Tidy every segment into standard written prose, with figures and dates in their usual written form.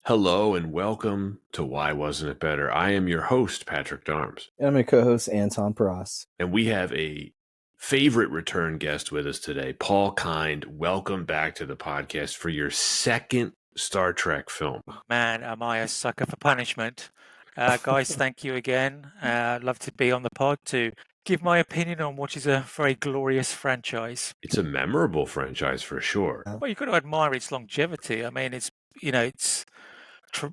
Hello and welcome to Why Wasn't It Better? I am your host, Patrick Darms. And I'm your co-host, Anton Paras. And we have a favorite return guest with us today, Paul Kind. Welcome back to the podcast for your second Star Trek film. Man, am I a sucker for punishment. Guys, thank you again. I'd love to be on the pod to give my opinion on what is a very glorious franchise. It's a memorable franchise for sure. Well, you've got to admire its longevity. I mean, it's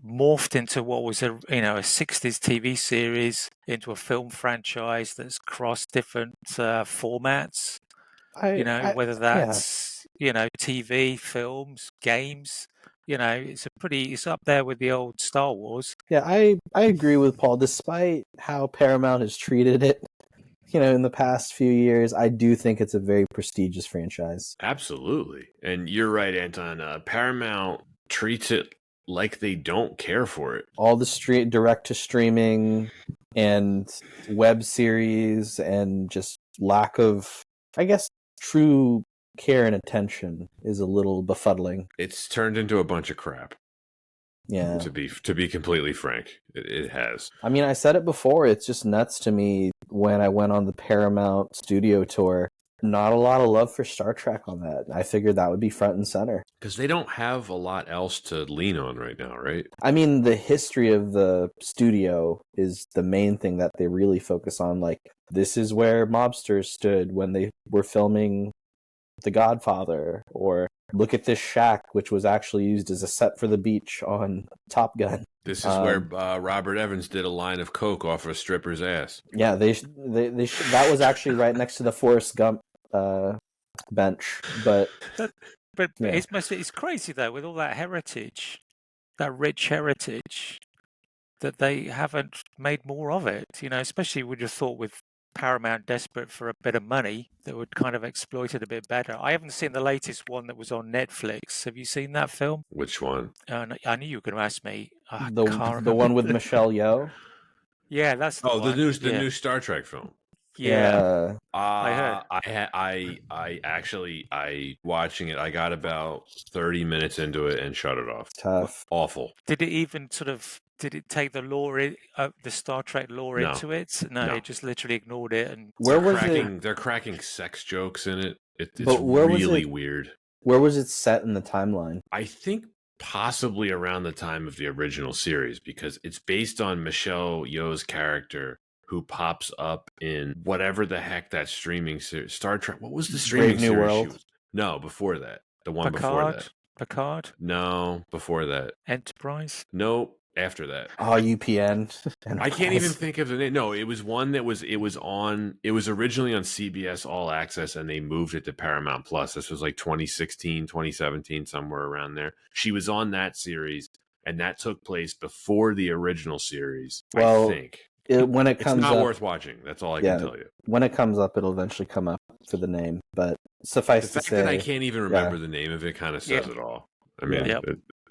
morphed into what was a 60s TV series into a film franchise that's crossed different formats. Whether that's TV, films, games. It's up there with the old Star Wars. Yeah, I agree with Paul. Despite how Paramount has treated it, in the past few years, I do think it's a very prestigious franchise. Absolutely. And you're right, Anton. Paramount treats it like they don't care for it. All the direct to streaming and web series and just lack of, I guess, true care and attention is a little befuddling. It's turned into a bunch of crap. Yeah. To be completely frank, it has. I mean, I said it before, it's just nuts to me when I went on the Paramount studio tour. Not a lot of love for Star Trek on that. I figured that would be front and center. Because they don't have a lot else to lean on right now, right? I mean, the history of the studio is the main thing that they really focus on. Like, this is where mobsters stood when they were filming The Godfather, or look at this shack, which was actually used as a set for the beach on Top Gun. This is where Robert Evans did a line of coke off a stripper's ass. Yeah, that was actually right next to the Forrest Gump bench. But yeah. It's crazy though, with all that heritage, that rich heritage, that they haven't made more of it. Especially would you thought with Paramount desperate for a bit of money that would kind of exploit it a bit better. I haven't seen the latest one that was on Netflix. Have you seen that film? Which one? I knew you were going to ask me. The one with Michelle Yeoh? Yeah, that's the one. The new Star Trek film. Yeah. I heard. I watching it, I got about 30 minutes into it and shut it off. Tough. Awful. Did it take the lore, the Star Trek lore into it? No, it just literally ignored it. And they're cracking sex jokes in it. It's really weird. Where was it set in the timeline? I think possibly around the time of the original series, because it's based on Michelle Yeoh's character, who pops up in whatever the heck that streaming series, Star Trek. What was the streaming Brave New series? World? No, before that. The one Picard? before that. Picard? No, before that. Enterprise? Nope, after that. Oh, UPN. I can't even think of the name. No, it was one that was originally on CBS All Access and they moved it to Paramount Plus. This was like 2016, 2017, somewhere around there. She was on that series and that took place before the original series, I think. When it comes it's not up, worth watching. That's all I can tell you. When it comes up, it'll eventually come up for the name. But suffice to say, the fact that I can't even remember the name of it kind of says it all. I mean,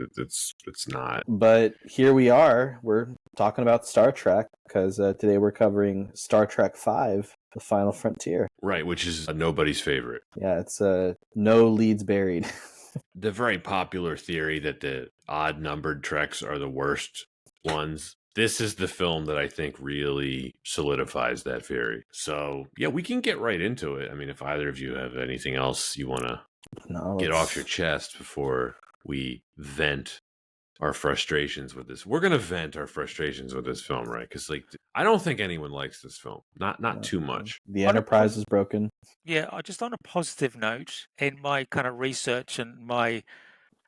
it's not. But here we are. We're talking about Star Trek because today we're covering Star Trek V, The Final Frontier. Right, which is nobody's favorite. Yeah, it's no leads buried. The very popular theory that the odd-numbered Treks are the worst ones. This is the film that I think really solidifies that theory. So, yeah, we can get right into it. I mean, if either of you have anything else you want to get off your chest before we vent our frustrations with this. We're going to vent our frustrations with this film, right? Because, I don't think anyone likes this film. Not too much. The Enterprise is broken. Yeah, just on a positive note, in my kind of research and my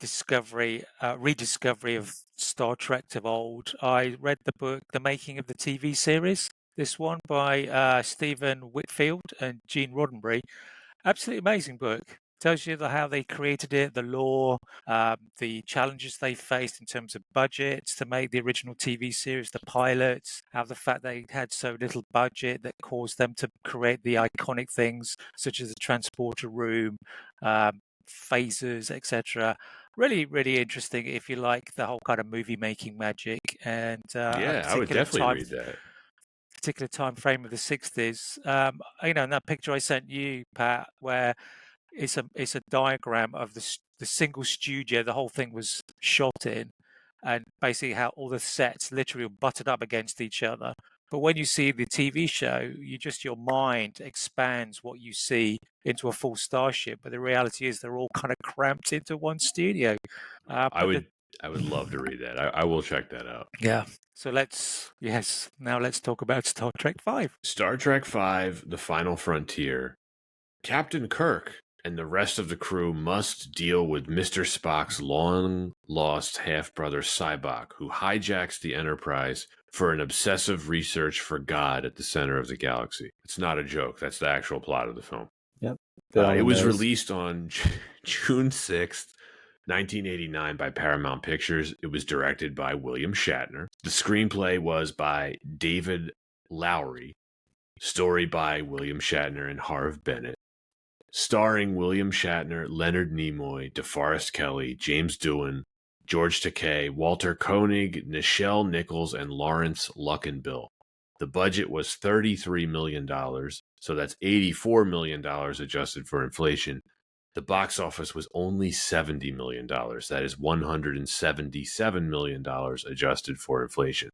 rediscovery of Star Trek of old, I read the book The Making of the TV Series, this one by Stephen Whitfield and Gene Roddenberry. Absolutely amazing book. Tells you how they created it, the lore, the challenges they faced in terms of budgets to make the original TV series, the pilots, how the fact they had so little budget that caused them to create the iconic things such as the transporter room, phasers, etc. Really, really interesting if you like the whole kind of movie making magic. And I would definitely read that. Particular time frame of the 60s. In that picture I sent you, Pat, where it's a diagram of the single studio the whole thing was shot in. and basically how all the sets literally butted up against each other. But when you see the TV show, your mind expands what you see into a full starship. But the reality is they're all kind of cramped into one studio. I would love to read that. I will check that out. Yeah. So now let's talk about Star Trek V. Star Trek V: The Final Frontier. Captain Kirk and the rest of the crew must deal with Mr. Spock's long-lost half-brother Sybok, who hijacks the Enterprise for an obsessive research for God at the center of the galaxy. It's not a joke. That's the actual plot of the film. Yep. It was released on June 6th, 1989 by Paramount Pictures. It was directed by William Shatner. The screenplay was by David Lowery. Story by William Shatner and Harve Bennett. Starring William Shatner, Leonard Nimoy, DeForest Kelley, James Doohan, George Takei, Walter Koenig, Nichelle Nichols, and Lawrence Luckinbill. The budget was $33 million, so that's $84 million adjusted for inflation. The box office was only $70 million. That is $177 million adjusted for inflation.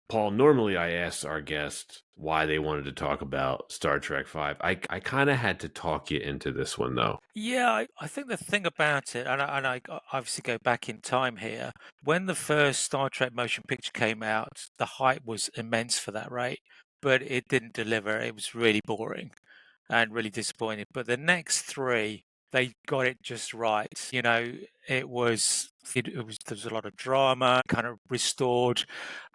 Paul, normally I ask our guests why they wanted to talk about Star Trek V. I kind of had to talk you into this one, though. Yeah, I think the thing about it, and I obviously go back in time here, when the first Star Trek motion picture came out, the hype was immense for that, right? But it didn't deliver. It was really boring and really disappointing. But the next three, they got it just right. It was there was a lot of drama, kind of restored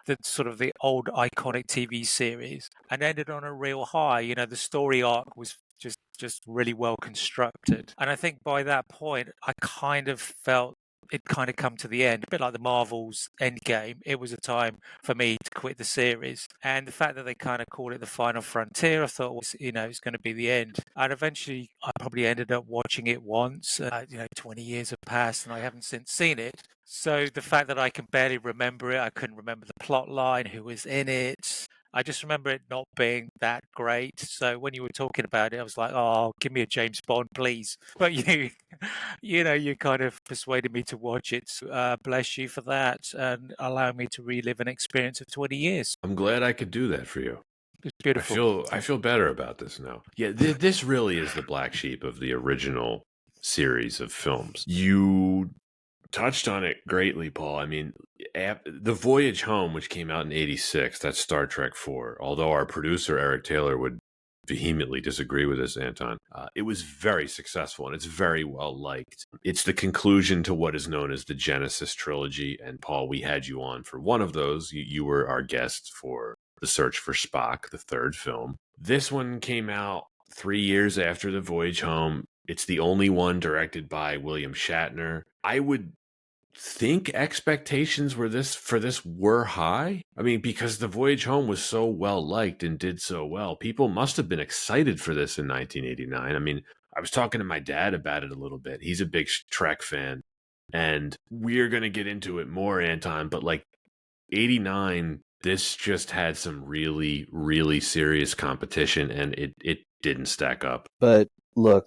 the sort of the old iconic TV series, and ended on a real high. The story arc was just really well constructed, and I think by that point, I kind of felt it kind of come to the end, a bit like the Marvel's Endgame. It was a time for me to quit the series, and the fact that they kind of called it the Final Frontier, I thought was, it's going to be the end. And eventually, I probably ended up watching it once. 20 years have passed, and I haven't since seen it. So the fact that I can barely remember it, I couldn't remember the plot line, who was in it. I just remember it not being that great. So when you were talking about it, I was like, "Oh, give me a James Bond, please." But you kind of persuaded me to watch it. So, bless you for that, and allow me to relive an experience of 20 years. I'm glad I could do that for you. It's beautiful. I feel better about this now. Yeah, this really is the black sheep of the original series of films. You touched on it greatly, Paul. I mean, The Voyage Home, which came out in 86, that's Star Trek IV, although our producer, Eric Taylor, would vehemently disagree with this, Anton. It was very successful, and it's very well liked. It's the conclusion to what is known as the Genesis trilogy, and Paul, we had you on for one of those. You were our guest for The Search for Spock, the third film. This one came out 3 years after The Voyage Home. It's the only one directed by William Shatner. I would think expectations for this were high. I mean, because The Voyage Home was so well liked and did so well, people must have been excited for this in 1989. I mean, I was talking to my dad about it a little bit. He's a big Trek fan, and we're going to get into it more, Anton, but like 89, this just had some really, really serious competition, and it didn't stack up. But look,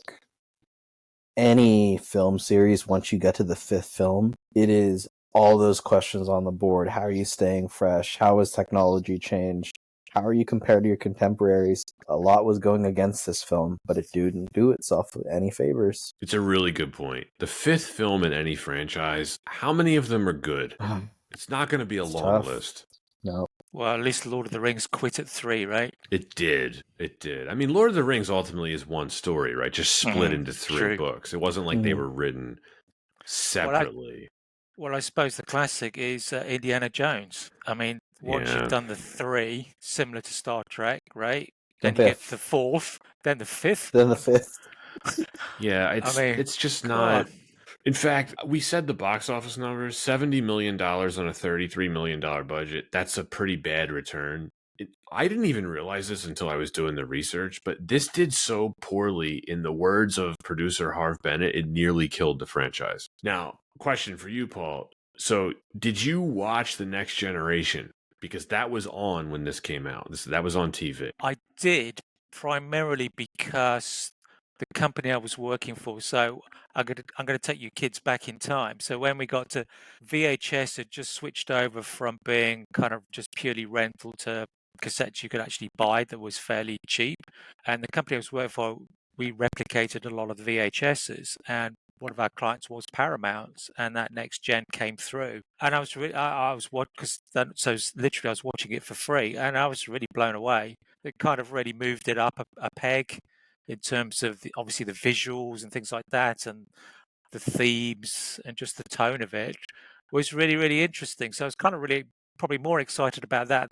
any film series, once you get to the fifth film, it is all those questions on the board. How are you staying fresh? How has technology changed? How are you compared to your contemporaries? A lot was going against this film, but it didn't do itself any favors. It's a really good point. The fifth film in any franchise, how many of them are good? It's not going to be a long list. No. Well, at least Lord of the Rings quit at 3, right? It did. I mean, Lord of the Rings ultimately is one story, right? Just split into 3 books. It wasn't like they were written separately. Well, I suppose the classic is Indiana Jones. I mean, once you've done the 3, similar to Star Trek, right? Then you get the 4th, then the 5th. Then the 5th. Yeah, it's just not. In fact, we said the box office numbers, $70 million on a $33 million budget. That's a pretty bad return. I didn't even realize this until I was doing the research, but this did so poorly, in the words of producer Harve Bennett, it nearly killed the franchise. Now, question for you, Paul. So, did you watch The Next Generation? Because that was on when this came out. That was on TV. I did, primarily because the company I was working for. So I'm gonna take you kids back in time. So when we got to VHS, had just switched over from being kind of just purely rental to cassettes you could actually buy that was fairly cheap. And the company I was working for, we replicated a lot of the VHSs, and one of our clients was Paramount, and that next gen came through. And I was I was what because literally I was watching it for free, and I was really blown away. It kind of really moved it up a peg in terms of obviously the visuals and things like that, and the themes and just the tone of it was really, really interesting. So I was kind of really probably more excited about that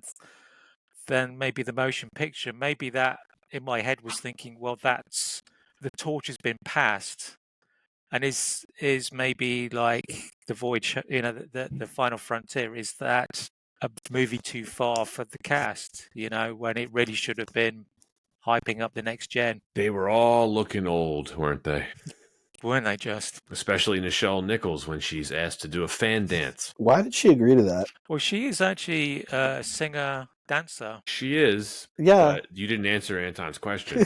than maybe the motion picture. Maybe that in my head was thinking, well, that's the torch has been passed, and is maybe like the void, the final frontier. Is that a movie too far for the cast? When it really should have been hyping up the next gen. They were all looking old, weren't they? Weren't they just? Especially Nichelle Nichols when she's asked to do a fan dance. Why did she agree to that? Well, she is actually a singer dancer. She is, Yeah. but you didn't answer Anton's question.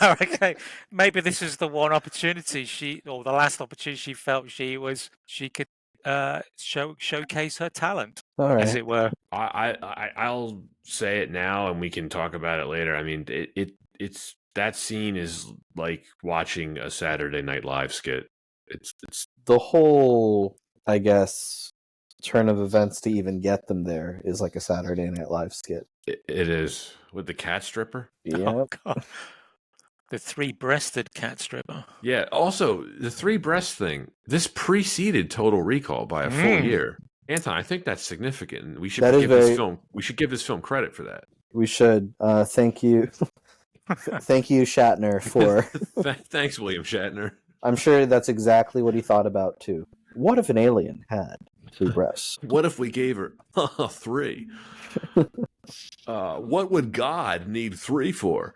Okay, maybe this is the one opportunity or the last opportunity she felt she could showcase her talent, All right. as it were. I'll say it now, and we can talk about it later. I mean, it's that scene is like watching a Saturday Night Live skit. It's The whole, I guess, turn of events to even get them there is like a Saturday Night Live skit. it is with the cat stripper. Yeah. Oh, God. The three-breasted cat stripper. Yeah. Also, the three breasts thing. This preceded Total Recall by a full year. Anton, I think that's significant. We should We should give this film credit for that. We should. Thank you. Thank you, Shatner, for. Thanks, William Shatner. I'm sure that's exactly what he thought about too. What if an alien had three breasts? What if we gave her three? What would God need three for?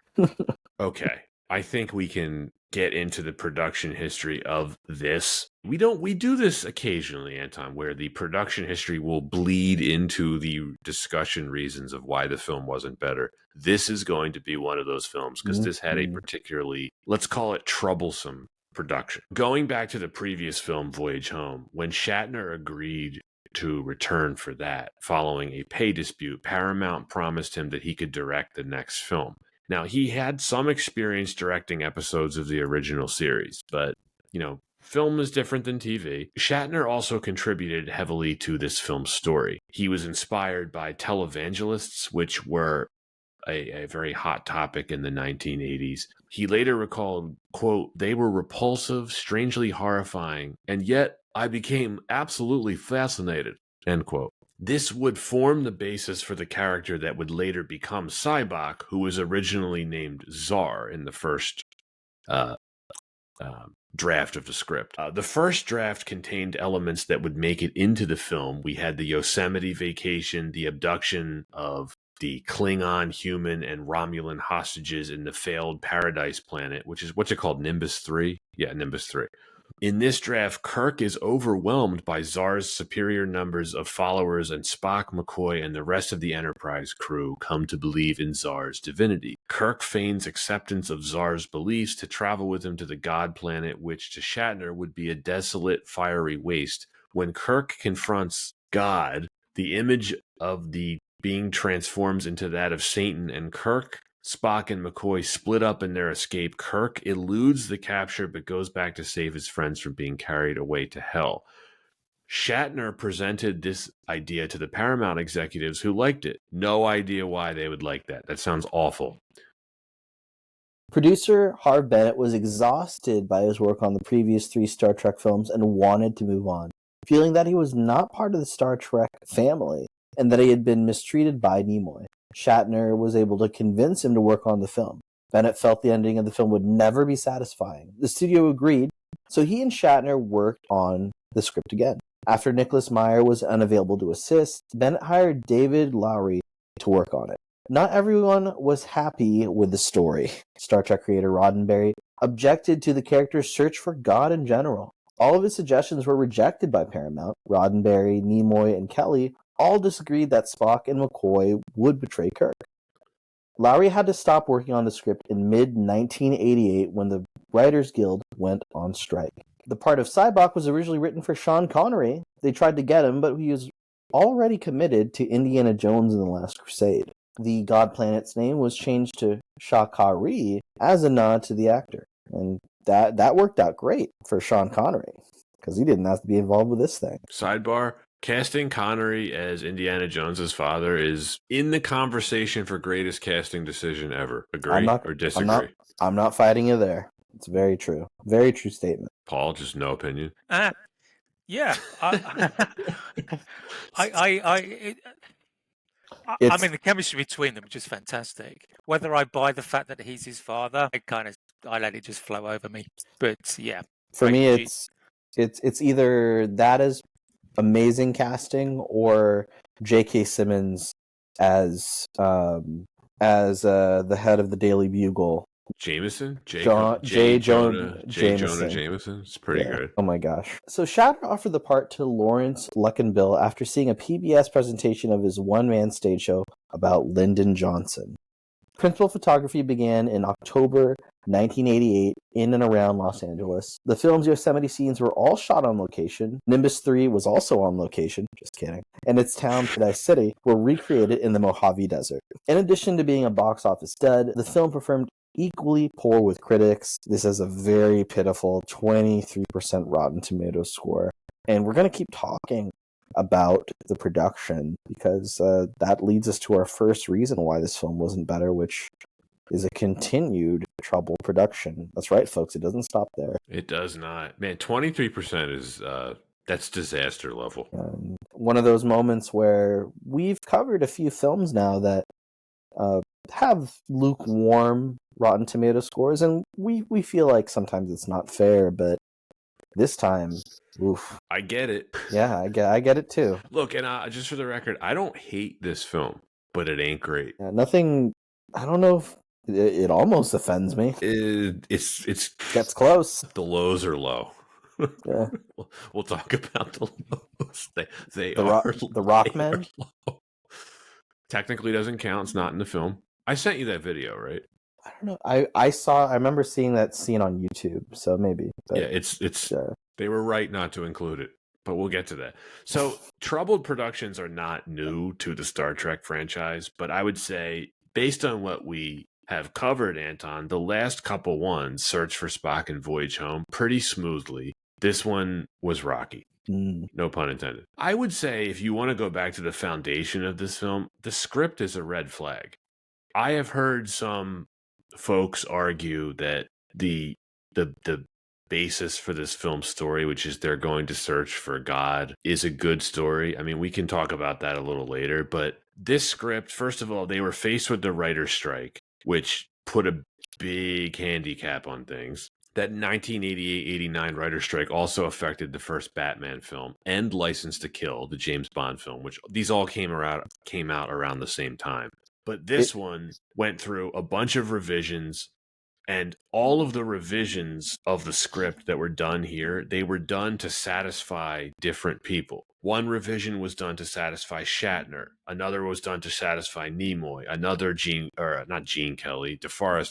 Okay, I think we can get into the production history of this. We do this occasionally, Anton, where the production history will bleed into the discussion reasons of why the film wasn't better. This is going to be one of those films because this had a particularly, let's call it, troublesome production. Going back to the previous film, Voyage Home, when Shatner agreed to return for that following a pay dispute, Paramount promised him that he could direct the next film. Now, he had some experience directing episodes of the original series, but, film is different than TV. Shatner also contributed heavily to this film's story. He was inspired by televangelists, which were a very hot topic in the 1980s. He later recalled, quote, "They were repulsive, strangely horrifying, and yet I became absolutely fascinated," end quote. This would form the basis for the character that would later become Sybok, who was originally named Czar in the first draft of the script. The first draft contained elements that would make it into the film. We had the Yosemite vacation, the abduction of the Klingon, human, and Romulan hostages in the failed Paradise planet, which is what's it called, Nimbus 3? Yeah, Nimbus 3. In this draft, Kirk is overwhelmed by Zar's superior numbers of followers, and Spock, McCoy, and the rest of the Enterprise crew come to believe in Zar's divinity. Kirk feigns acceptance of Zar's beliefs to travel with him to the God planet, which to Shatner would be a desolate, fiery waste. When Kirk confronts God, the image of the being transforms into that of Satan, and Kirk, Spock, and McCoy split up in their escape. Kirk eludes the capture but goes back to save his friends from being carried away to hell. Shatner presented this idea to the Paramount executives, who liked it. No idea why they would like that. That sounds awful. Producer Harv Bennett was exhausted by his work on the previous 3 Star Trek films and wanted to move on, feeling that he was not part of the Star Trek family and that he had been mistreated by Nimoy. Shatner was able to convince him to work on the film. Bennett felt the ending of the film would never be satisfying. The studio agreed, so he and Shatner worked on the script again. After Nicholas Meyer was unavailable to assist, Bennett hired David Lowery to work on it. Not everyone was happy with the story. Star Trek creator Roddenberry objected to the character's search for God in general. All of his suggestions were rejected by Paramount. Roddenberry, Nimoy, and Kelly all disagreed that Spock and McCoy would betray Kirk. Lowry had to stop working on the script in mid-1988 when the Writers Guild went on strike. The part of Cybok was originally written for Sean Connery. They tried to get him, but he was already committed to Indiana Jones and the Last Crusade. The God Planet's name was changed to Shakari as a nod to the actor. And that worked out great for Sean Connery, because he didn't have to be involved with this thing. Sidebar, casting Connery as Indiana Jones's father is in the conversation for greatest casting decision ever. Agree or disagree? I'm not fighting you there. It's very true. Very true statement. Paul, just no opinion. Yeah. I mean, the chemistry between them is just fantastic. Whether I buy the fact that he's his father, I let it just flow over me. But yeah, for me, it's either that is amazing casting or J.K. Simmons as the head of the Daily Bugle. Jameson? J. Jonah Jameson? It's pretty good. Oh my gosh. So Shatner offered the part to Lawrence Luckinbill after seeing a PBS presentation of his one-man stage show about Lyndon Johnson. Principal photography began in October 1988 in and around Los Angeles. The film's Yosemite scenes were all shot on location. Nimbus 3 was also on location, just kidding, and its town, Paradise City, were recreated in the Mojave Desert. In addition to being a box office dud, the film performed equally poor with critics. This has a very pitiful 23% Rotten Tomatoes score. And we're going to keep talking about the production because that leads us to our first reason why this film wasn't better, which is a continued troubled production. That's right, folks. It doesn't stop there. It does not. Man, 23% is that's disaster level. One of those moments where we've covered a few films now that have lukewarm Rotten Tomato scores, and we feel like sometimes it's not fair, but this time, oof. I get it. Yeah, I get it too. Look, and just for the record, I don't hate this film, but it ain't great. Yeah, nothing. I don't know if it almost offends me. It's gets close. The lows are low. Yeah. We'll talk about the lows. They the are the Rockmen. Low. Technically doesn't count. It's not in the film. I sent you that video, right? I don't know. I remember seeing that scene on YouTube, so maybe. But, yeah, it's they were right not to include it, but we'll get to that. So, troubled productions are not new to the Star Trek franchise, but I would say, based on what we have covered, Anton, the last couple ones, Search for Spock and Voyage Home, pretty smoothly. This one was rocky. No pun intended. I would say if you want to go back to the foundation of this film, the script is a red flag. I have heard some folks argue that the basis for this film story, which is they're going to search for God, is a good story. I mean, we can talk about that a little later, but this script, first of all, they were faced with the writer's strike, which put a big handicap on things. That 1988-89 writer's strike also affected the first Batman film and License to Kill, the James Bond film, which these all came out around the same time. But this one went through a bunch of revisions, and all of the revisions of the script that were done here, they were done to satisfy different people. One revision was done to satisfy Shatner. Another was done to satisfy Nimoy. Another DeForest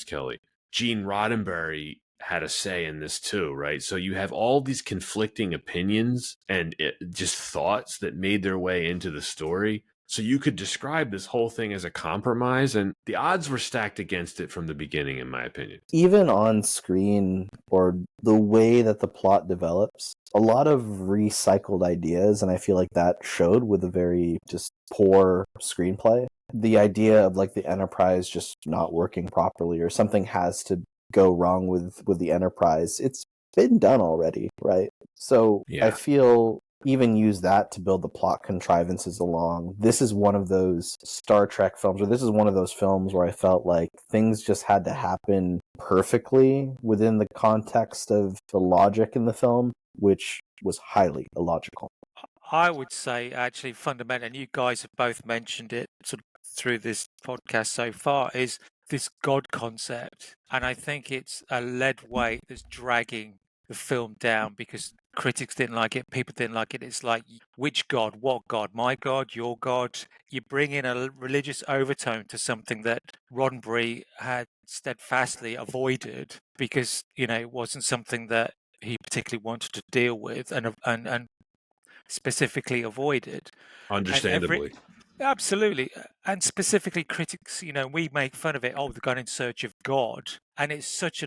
Kelley. Gene Roddenberry had a say in this too, right? So you have all these conflicting opinions and just thoughts that made their way into the story. So you could describe this whole thing as a compromise, and the odds were stacked against it from the beginning, in my opinion. Even on screen, or the way that the plot develops, a lot of recycled ideas, and I feel like that showed with a very just poor screenplay. The idea of like the Enterprise just not working properly, or something has to go wrong with the Enterprise. It's been done already, right? So yeah. I feel even use that to build the plot contrivances along. This is one of those Star Trek films, or this is one of those films where I felt like things just had to happen perfectly within the context of the logic in the film, which was highly illogical. I would say, actually, fundamentally, and you guys have both mentioned it sort of through this podcast so far, is this God concept. And I think it's a lead weight that's dragging the film down, because critics didn't like it, people didn't like it. It's like, which God? What God? My God? Your God? You bring in a religious overtone to something that Roddenberry had steadfastly avoided because, it wasn't something that he particularly wanted to deal with and specifically avoided. And Understandably. absolutely. And specifically critics, we make fun of it. Oh, they're going in search of God. And it's such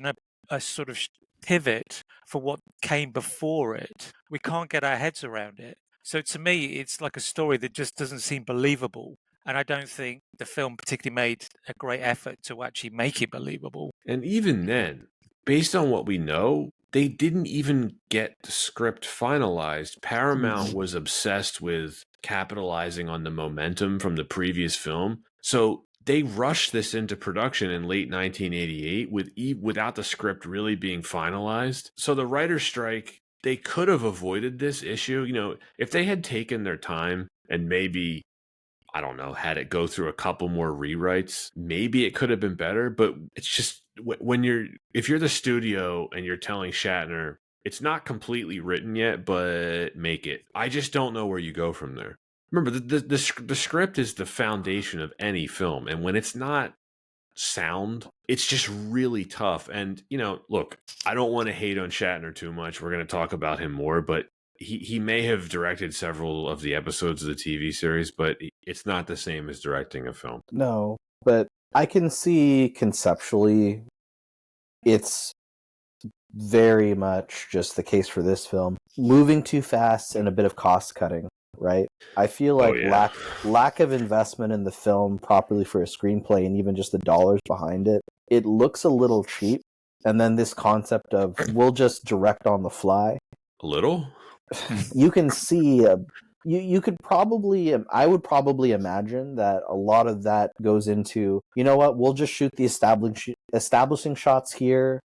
a sort of pivot for what came before it. We can't get our heads around it. So to me, it's like a story that just doesn't seem believable. And I don't think the film particularly made a great effort to actually make it believable. And even then, based on what we know, they didn't even get the script finalized. Paramount was obsessed with capitalizing on the momentum from the previous film. So they rushed this into production in late 1988 without the script really being finalized. So the writer's strike, they could have avoided this issue. If they had taken their time and maybe, I don't know, had it go through a couple more rewrites, maybe it could have been better. But it's just if you're the studio and you're telling Shatner, it's not completely written yet, but make it. I just don't know where you go from there. Remember, the script is the foundation of any film, and when it's not sound, it's just really tough. And look, I don't want to hate on Shatner too much. We're going to talk about him more, but he may have directed several of the episodes of the TV series, but it's not the same as directing a film. No, but I can see conceptually it's very much just the case for this film. Moving too fast and a bit of cost cutting, right? I feel like lack of investment in the film properly for a screenplay and even just the dollars behind it. It looks a little cheap. And then this concept of we'll just direct on the fly. A little? You can see you could probably, I would probably imagine that a lot of that goes into, what, we'll just shoot the establishing shots here.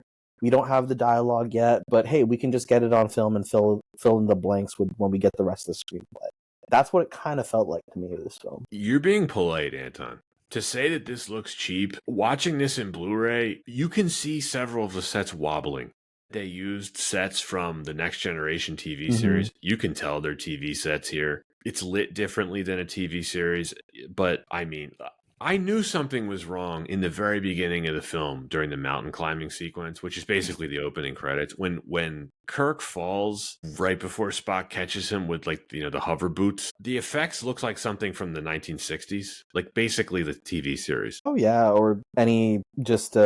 We don't have the dialogue yet, but hey, we can just get it on film and fill in the blanks when we get the rest of the screenplay. That's what it kind of felt like to me with this film. You're being polite, Anton. To say that this looks cheap, watching this in Blu-ray, you can see several of the sets wobbling. They used sets from the Next Generation TV series. You can tell they're TV sets here. It's lit differently than a TV series, but I mean, I knew something was wrong in the very beginning of the film during the mountain climbing sequence, which is basically the opening credits. When Kirk falls right before Spock catches him with the hover boots, the effects look like something from the 1960s, like basically the TV series. Oh yeah, or any just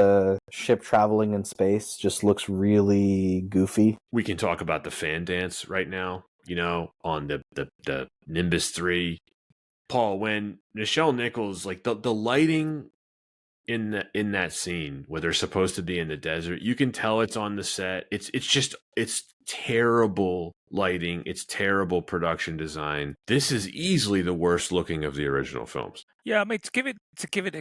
ship traveling in space just looks really goofy. We can talk about the fan dance right now, on the Nimbus 3. Paul, when Nichelle Nichols, like the lighting in that scene where they're supposed to be in the desert, you can tell it's on the set. It's terrible lighting. It's terrible production design. This is easily the worst looking of the original films. Yeah, I mean, to give it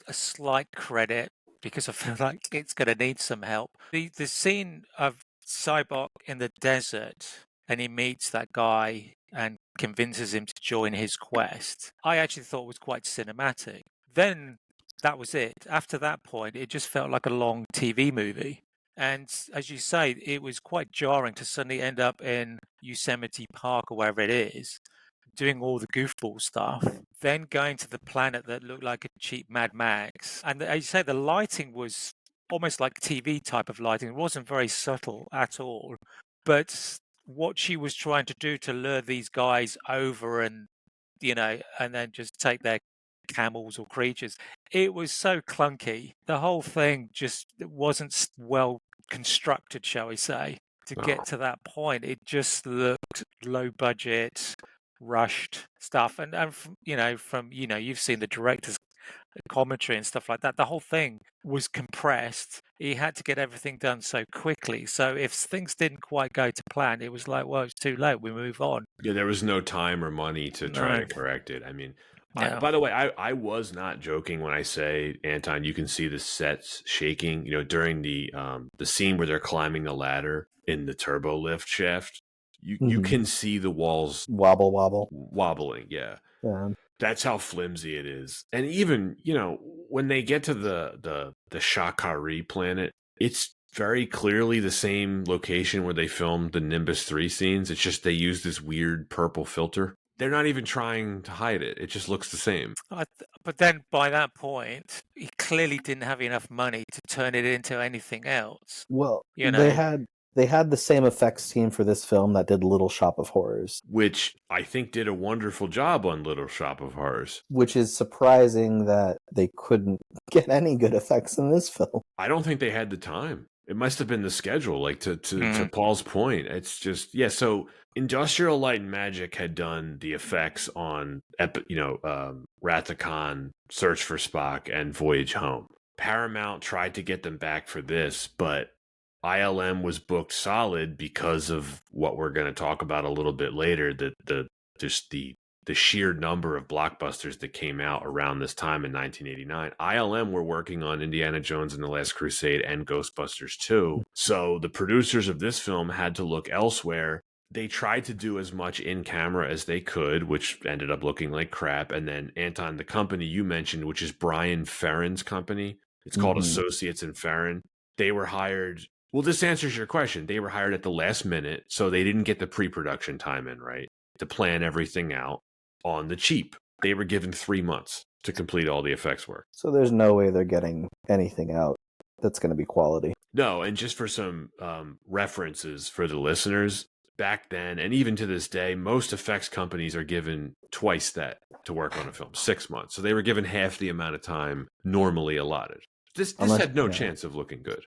a slight credit, because I feel like it's going to need some help. The scene of Cyborg in the desert and he meets that guy and convinces him to join his quest, I actually thought was quite cinematic. Then that was it. After that point, it just felt like a long TV movie. And as you say, it was quite jarring to suddenly end up in Yosemite Park or wherever it is, doing all the goofball stuff, then going to the planet that looked like a cheap Mad Max. And as you say, the lighting was almost like TV type of lighting. It wasn't very subtle at all. But what she was trying to do to lure these guys over and then just take their camels or creatures, it was so clunky. The whole thing just wasn't well constructed, shall we say, to get to that point. It just looked low budget, rushed stuff. And you've seen the director's commentary and stuff like that. The whole thing was compressed. He had to get everything done so quickly. So if things didn't quite go to plan, it was like, well, it's too late. We move on. Yeah, there was no time or money to try to correct it. I mean, by the way, I was not joking when I say, Anton, you can see the sets shaking. During the scene where they're climbing the ladder in the turbo lift shaft, you can see the walls wobbling. Yeah. That's how flimsy it is. And even when they get to the Shakari planet, it's very clearly the same location where they filmed the Nimbus 3 scenes. It's just they use this weird purple filter. They're not even trying to hide it. It just looks the same. But then by that point, he clearly didn't have enough money to turn it into anything else. Well, You they know, had the same effects team for this film that did Little Shop of Horrors, Which I think did a wonderful job on Little Shop of Horrors. which is surprising that they couldn't get any good effects in this film. I don't think they had the time. It must have been the schedule. Like to Paul's point, it's just So Industrial Light and Magic had done the effects on Wrath of Khan, Search for Spock, and Voyage Home. Paramount tried to get them back for this, but ILM was booked solid because of what we're going to talk about a little bit later. The sheer number of blockbusters that came out around this time in 1989. ILM were working on Indiana Jones and the Last Crusade and Ghostbusters 2. So the producers of this film had to look elsewhere. They tried to do as much in camera as they could, which ended up looking like crap. And then Anton, the company you mentioned, which is Brian Ferrin's company, it's called Associates and Ferrin. They were hired. Well, this answers your question. They were hired at the last minute, so they didn't get the pre-production time in, right? To plan everything out on the cheap. They were given 3 months to complete all the effects work. So there's no way they're getting anything out that's going to be quality. No, and just for some references for the listeners, back then and even to this day, most effects companies are given twice that to work on a film, 6 months. So they were given half the amount of time normally allotted. This had no chance of looking good.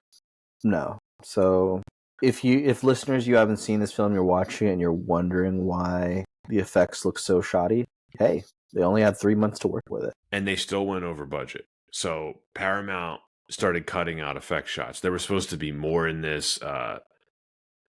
No. So if listeners, you haven't seen this film, you're watching it and you're wondering why the effects look so shoddy, hey, they only had 3 months to work with it. And they still went over budget. So Paramount started cutting out effect shots. There was supposed to be more in this.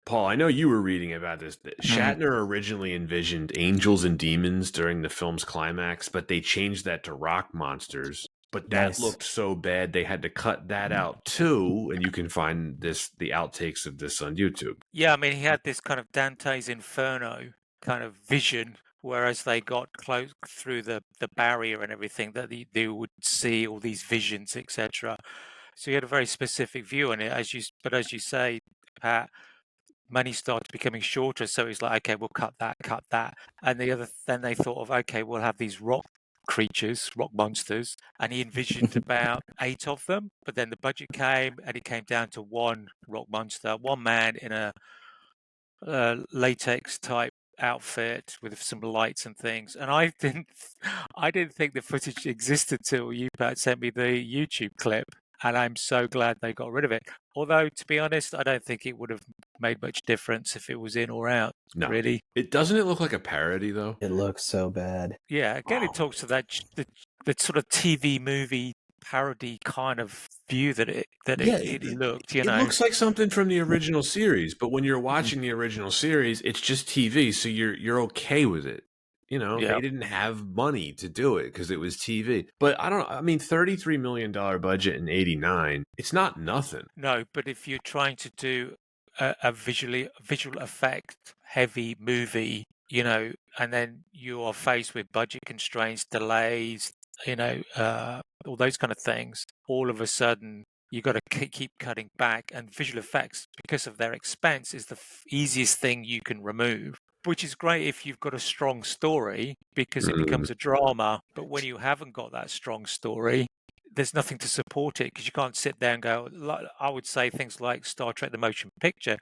Paul, I know you were reading about this. Shatner originally envisioned angels and demons during the film's climax, but they changed that to rock monsters. But that looked so bad, they had to cut that out too. And you can find the outtakes of this on YouTube. Yeah, I mean, he had this kind of Dante's Inferno kind of vision, whereas they got close through the barrier and everything, that they would see all these visions, etc. So he had a very specific view on it. As you say, Pat, money started becoming shorter, so he's like, okay, we'll cut that, and then they thought of, okay, we'll have these rock creatures, rock monsters, and he envisioned about 8 of them, but then the budget came and it came down to one rock monster, one man in a latex type outfit with some lights and things, and I didn't think the footage existed till you, Pat, sent me the YouTube clip, and I'm so glad they got rid of it. Although, to be honest, I don't think it would have made much difference if it was in or out. No. Really. It doesn't look like a parody though? It looks so bad. Yeah, again, it talks to that the sort of TV movie parody kind of view that it looked. It looks like something from the original series, but when you're watching the original series, it's just TV, so you're okay with it. They didn't have money to do it because it was TV. But $33 million budget in '89, it's not nothing. No, but if you're trying to do a visual effect heavy movie, and then you are faced with budget constraints, delays, all those kind of things, all of a sudden you got to keep cutting back, and visual effects, because of their expense, is the easiest thing you can remove. Which is great if you've got a strong story, because it becomes a drama. But when you haven't got that strong story, there's nothing to support it, because you can't sit there and go, I would say things like Star Trek The Motion Picture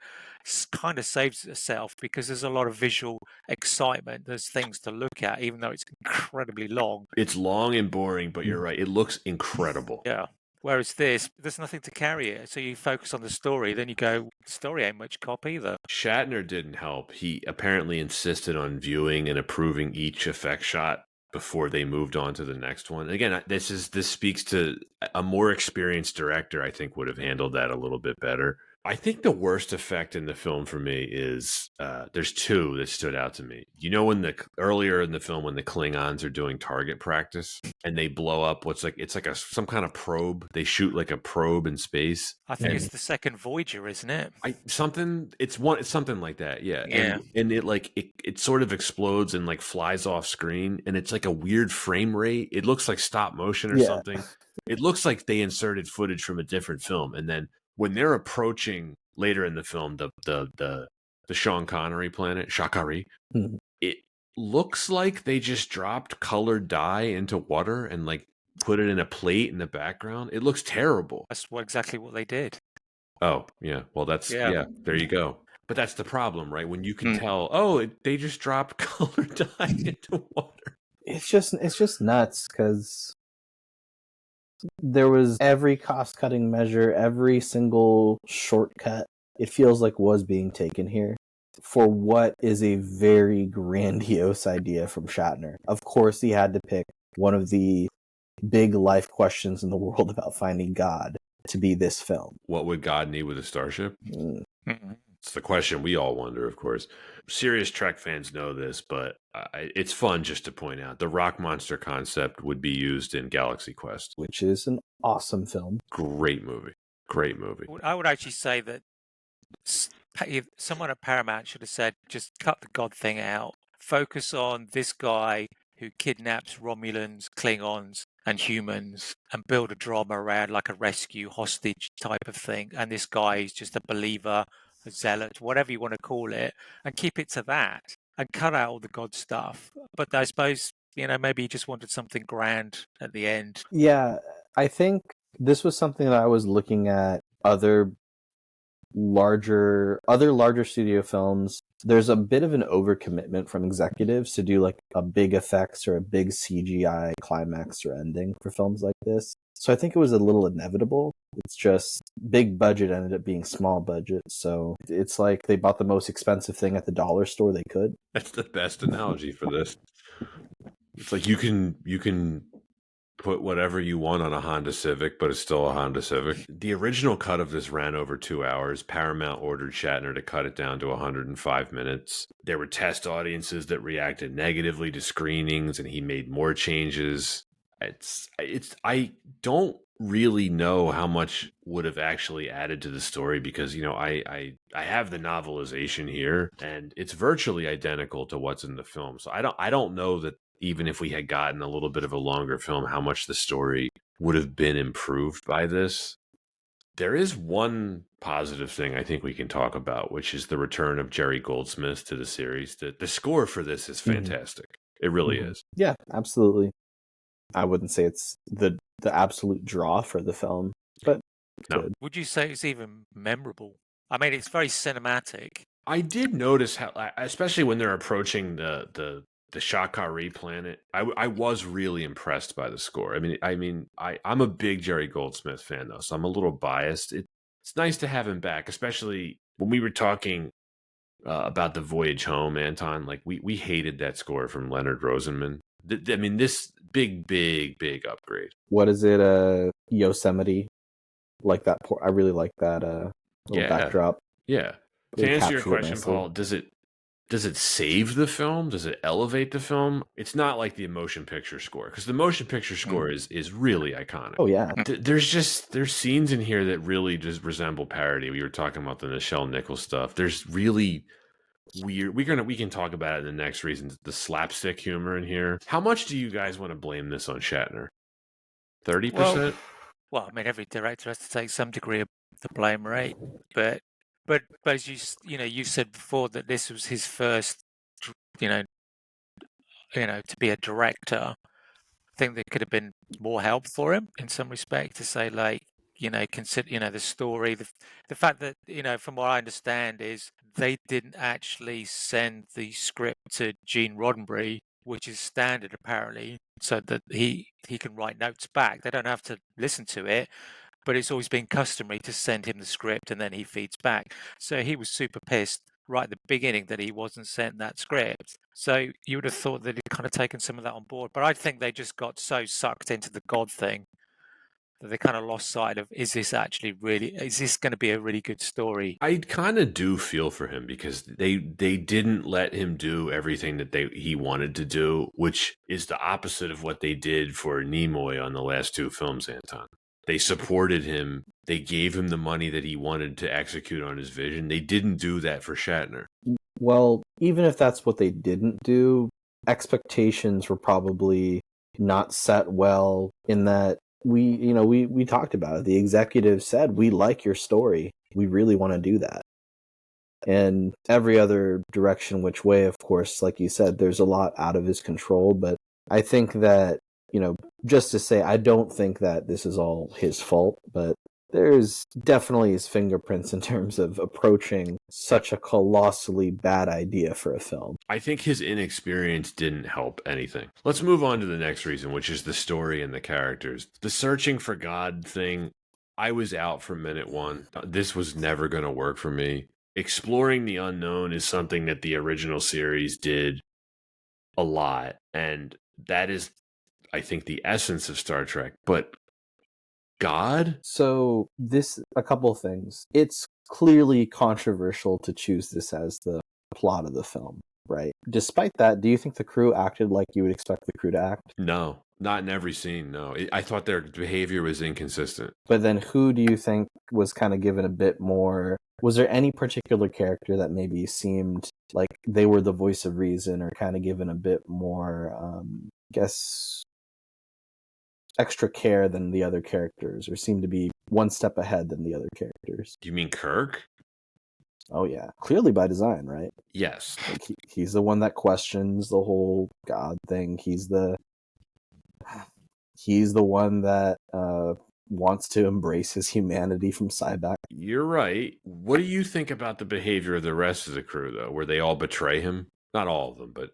kind of saves itself because there's a lot of visual excitement. There's things to look at, even though it's incredibly long. It's long and boring, but you're right. It looks incredible. Yeah. Whereas there's nothing to carry it. So you focus on the story, then you go, the story ain't much cop either. Shatner didn't help. He apparently insisted on viewing and approving each effect shot before they moved on to the next one. Again, this speaks to a more experienced director, I think, would have handled that a little bit better. I think the worst effect in the film for me is there's two that stood out to me. Earlier in the film when the Klingons are doing target practice and they blow up some kind of probe. They shoot like a probe in space. I think it's the second Voyager, isn't it? It's something like that, yeah. And it sort of explodes and like flies off screen, and it's like a weird frame rate. It looks like stop motion or something. It looks like they inserted footage from a different film, and then when they're approaching later in the film the Sean Connery planet, Shakari, Mhm. it looks like they just dropped colored dye into water and like put it in a plate in the background. It looks terrible. That's exactly what they did. Oh, yeah. Well, that's Yeah. there you go. But that's the problem, right? When you can Mm. tell, they just dropped colored dye into water. It's just nuts because there was every cost cutting measure, every single shortcut it feels like was being taken here for what is a very grandiose idea from Shatner. Of course, he had to pick one of the big life questions in the world about finding God to be this film. What would God need with a starship? Mm. Mm. It's the question we all wonder, of course. Serious Trek fans know this, but it's fun just to point out the rock monster concept would be used in Galaxy Quest. Which is an awesome film. Great movie. Great movie. I would actually say that someone at Paramount should have said, just cut the God thing out. Focus on this guy who kidnaps Romulans, Klingons, and humans and build a drama around like a rescue hostage type of thing. And this guy is just a believer, a zealot, whatever you want to call it, and keep it to that and cut out all the God stuff. But I suppose, maybe he just wanted something grand at the end. Yeah, I think this was something that I was looking at other larger studio films. There's a bit of an overcommitment from executives to do like a big effects or a big CGI climax or ending for films like this. So I think it was a little inevitable. It's just big budget ended up being small budget. So it's like they bought the most expensive thing at the dollar store they could. That's the best analogy for this. It's like you can put whatever you want on a Honda Civic, but it's still a Honda Civic. The original cut of this ran over 2 hours. Paramount ordered Shatner to cut it down to 105 minutes. There were test audiences that reacted negatively to screenings, and he made more changes. I don't really know how much would have actually added to the story because I have the novelization here and it's virtually identical to what's in the film. So I don't know that even if we had gotten a little bit of a longer film, how much the story would have been improved by this. There is one positive thing I think we can talk about, which is the return of Jerry Goldsmith to the series. The score for this is fantastic. It really is. Yeah, absolutely. I wouldn't say it's the absolute draw for the film, but No. good. Would you say it's even memorable? I mean, it's very cinematic. I did notice how, especially when they're approaching the Shakari planet, I was really impressed by the score. I'm a big Jerry Goldsmith fan though, so I'm a little biased. It's nice to have him back, especially when we were talking about the voyage home, Anton. Like we hated that score from Leonard Rosenman. This big upgrade. What is it? Yosemite, like that. I really like that little backdrop. Yeah. They To answer your captured it question, nicely. Paul, does it save the film? Does it elevate the film? It's not like the motion picture score, because the motion picture score is really iconic. Oh yeah, There's scenes in here that really just resemble parody. We were talking about the Nichelle Nichols stuff. There's really weird. We can talk about it in the next reason. The slapstick humor in here. How much do you guys want to blame this on Shatner? 30%? Well, I mean, every director has to take some degree of the blame, right? But as you said before that this was his first, to be a director. I think there could have been more help for him in some respect to say, like, consider, the story, the fact that, from what I understand is they didn't actually send the script to Gene Roddenberry, which is standard apparently, so that he can write notes back. They don't have to listen to it, but it's always been customary to send him the script and then he feeds back. So he was super pissed right at the beginning that he wasn't sent that script. So you would have thought that he'd kind of taken some of that on board. But I think they just got so sucked into the God thing that they kind of lost sight of, is this going to be a really good story? I kind of do feel for him because they didn't let him do everything that he wanted to do, which is the opposite of what they did for Nimoy on the last two films, Anton. They supported him. They gave him the money that he wanted to execute on his vision. They didn't do that for Shatner. Well, even if that's what they didn't do, expectations were probably not set well in that we talked about it. The executive said, we like your story. We really want to do that. And every other direction, which way, of course, like you said, there's a lot out of his control. But I think that, just to say, I don't think that this is all his fault, but there's definitely his fingerprints in terms of approaching such a colossally bad idea for a film. I think his inexperience didn't help anything. Let's move on to the next reason, which is the story and the characters. The searching for God thing, I was out from minute one. This was never going to work for me. Exploring the unknown is something that the original series did a lot, and that is, I think, the essence of Star Trek. But God? So a couple of things. It's clearly controversial to choose this as the plot of the film, right? Despite that, do you think the crew acted like you would expect the crew to act? No, not in every scene, no. I thought their behavior was inconsistent. But then who do you think was kind of given a bit more... Was there any particular character that maybe seemed like they were the voice of reason, or kind of given a bit more, extra care than the other characters, or seemed to be one step ahead than the other characters? Do you mean Kirk? Oh yeah, clearly by design, right? Yes. Like he's the one that questions the whole God thing. He's the one that wants to embrace his humanity from Cyback. You're right. What do you think about the behavior of the rest of the crew, though? Where they all betray him? Not all of them, but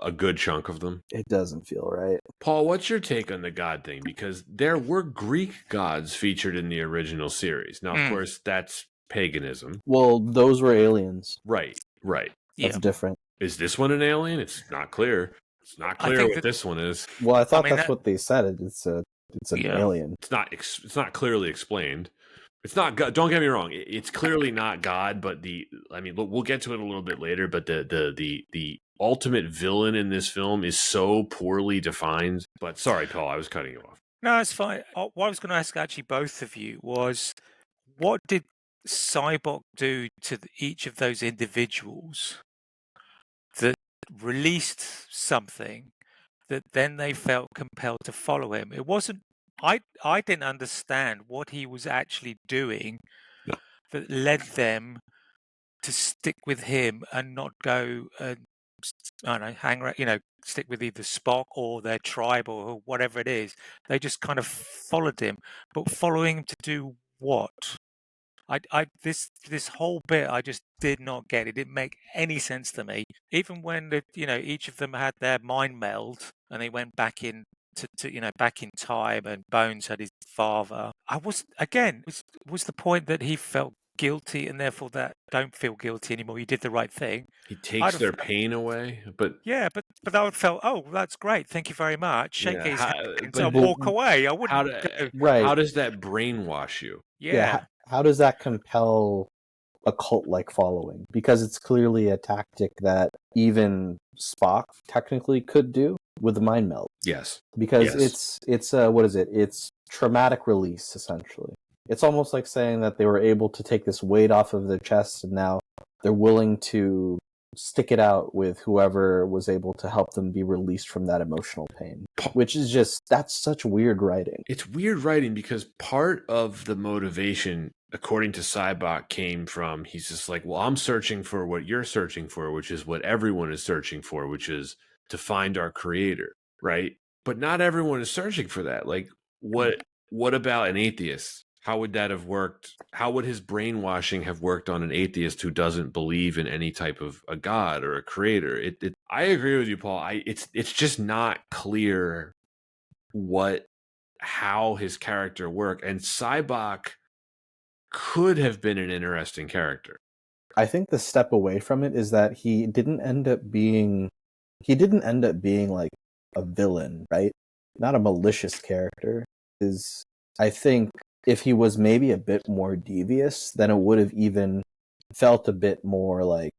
a good chunk of them. It doesn't feel right. Paul, what's your take on the God thing? Because there were Greek gods featured in the original series. Now, of course, that's paganism. Well, those were aliens. Right. That's different. Is this one an alien? It's not clear. It's not clear what this one is. Well, I thought that's what they said. It's an alien. It's not clearly explained. It's not God. Don't get me wrong. It's clearly not God, but we'll get to it a little bit later. But the ultimate villain in this film is so poorly defined. But sorry, Paul, I was cutting you off. No, it's fine. What I was going to ask actually both of you was, what did Cybok do to each of those individuals that released something that then they felt compelled to follow him? It wasn't. I didn't understand what he was actually doing that led them to stick with him and not go and, I don't know, hang around, stick with either Spock or their tribe or whatever it is. They just kind of followed him, but following him to do what? This whole bit I just did not get. It didn't make any sense to me. Even when each of them had their mind meld and they went back in back in time, and Bones had his father. Was the point that he felt guilty and therefore that don't feel guilty anymore? You did the right thing. He takes their pain away, but yeah, but I would felt, oh, that's great, thank you very much. Shake his hand and walk away. I wouldn't. How does that brainwash you? Yeah. How does that compel a cult-like following? Because it's clearly a tactic that even Spock technically could do with the mind meld. Yes. Because it's what is it? It's traumatic release, essentially. It's almost like saying that they were able to take this weight off of their chest, and now they're willing to stick it out with whoever was able to help them be released from that emotional pain. Which is that's such weird writing. It's weird writing because part of the motivation, according to Cybok, came from, he's just like, well, I'm searching for what you're searching for, which is what everyone is searching for, which is to find our creator, right? But not everyone is searching for that. Like, what about an atheist? How would that have worked? How would his brainwashing have worked on an atheist who doesn't believe in any type of a god or a creator? I agree with you, Paul. It's just not clear how his character worked. And Cybok could have been an interesting character. I think the step away from it is that he didn't end up being like a villain, right? Not a malicious character. I think if he was maybe a bit more devious, then it would have even felt a bit more like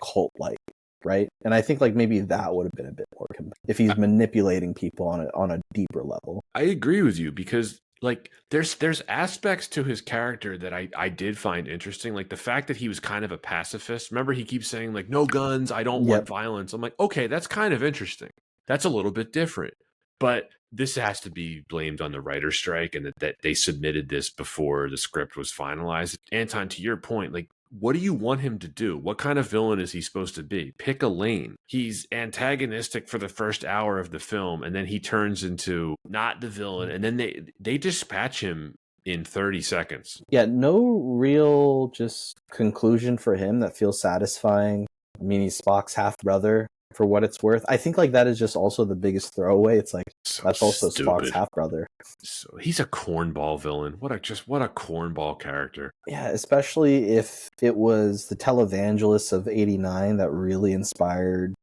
cult-like, right? And I think like maybe that would have been a bit more if he's manipulating people on a deeper level. I agree with you because like there's aspects to his character that I did find interesting, like the fact that he was kind of a pacifist. Remember, he keeps saying like, no guns, I don't want violence. I'm like, okay, that's kind of interesting. That's a little bit different. But this has to be blamed on the writer's strike, and that they submitted this before the script was finalized. Anton, to your point, like, what do you want him to do? What kind of villain is he supposed to be? Pick a lane. He's antagonistic for the first hour of the film, and then he turns into not the villain, and then they dispatch him in 30 seconds. Yeah, no real just conclusion for him that feels satisfying. I mean, he's Spock's half-brother, for what it's worth. I think like that is just also the biggest throwaway. It's like, So that's also stupid. Spock's half-brother. So he's a cornball villain. What a cornball character. Yeah, especially if it was the televangelists of '89 that really inspired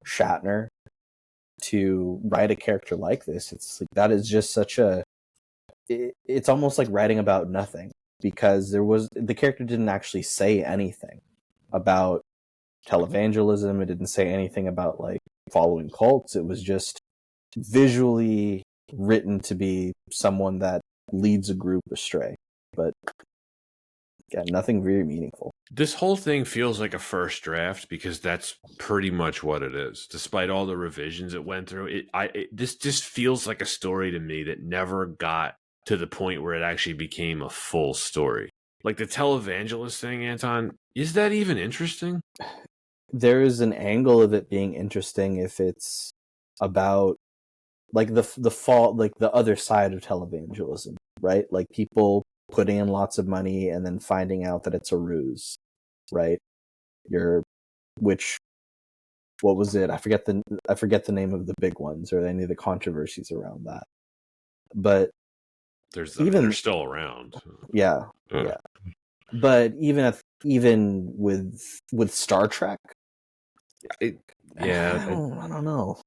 Shatner to write a character like this. It's like, that is just such a... It's almost like writing about nothing, because the character didn't actually say anything about televangelism. It didn't say anything about like following cults. It was just visually written to be someone that leads a group astray. But yeah, nothing very meaningful. This whole thing feels like a first draft, because that's pretty much what it is. Despite all the revisions it went through, this just feels like a story to me that never got to the point where it actually became a full story. Like the televangelist thing, Anton, is that even interesting? There is an angle of it being interesting if it's about like the fault, like the other side of televangelism, right? Like people putting in lots of money and then finding out that it's a ruse, right? What was it? I forget the name of the big ones or any of the controversies around that. But they're still around. Yeah. Yeah. But even with Star Trek, I don't know.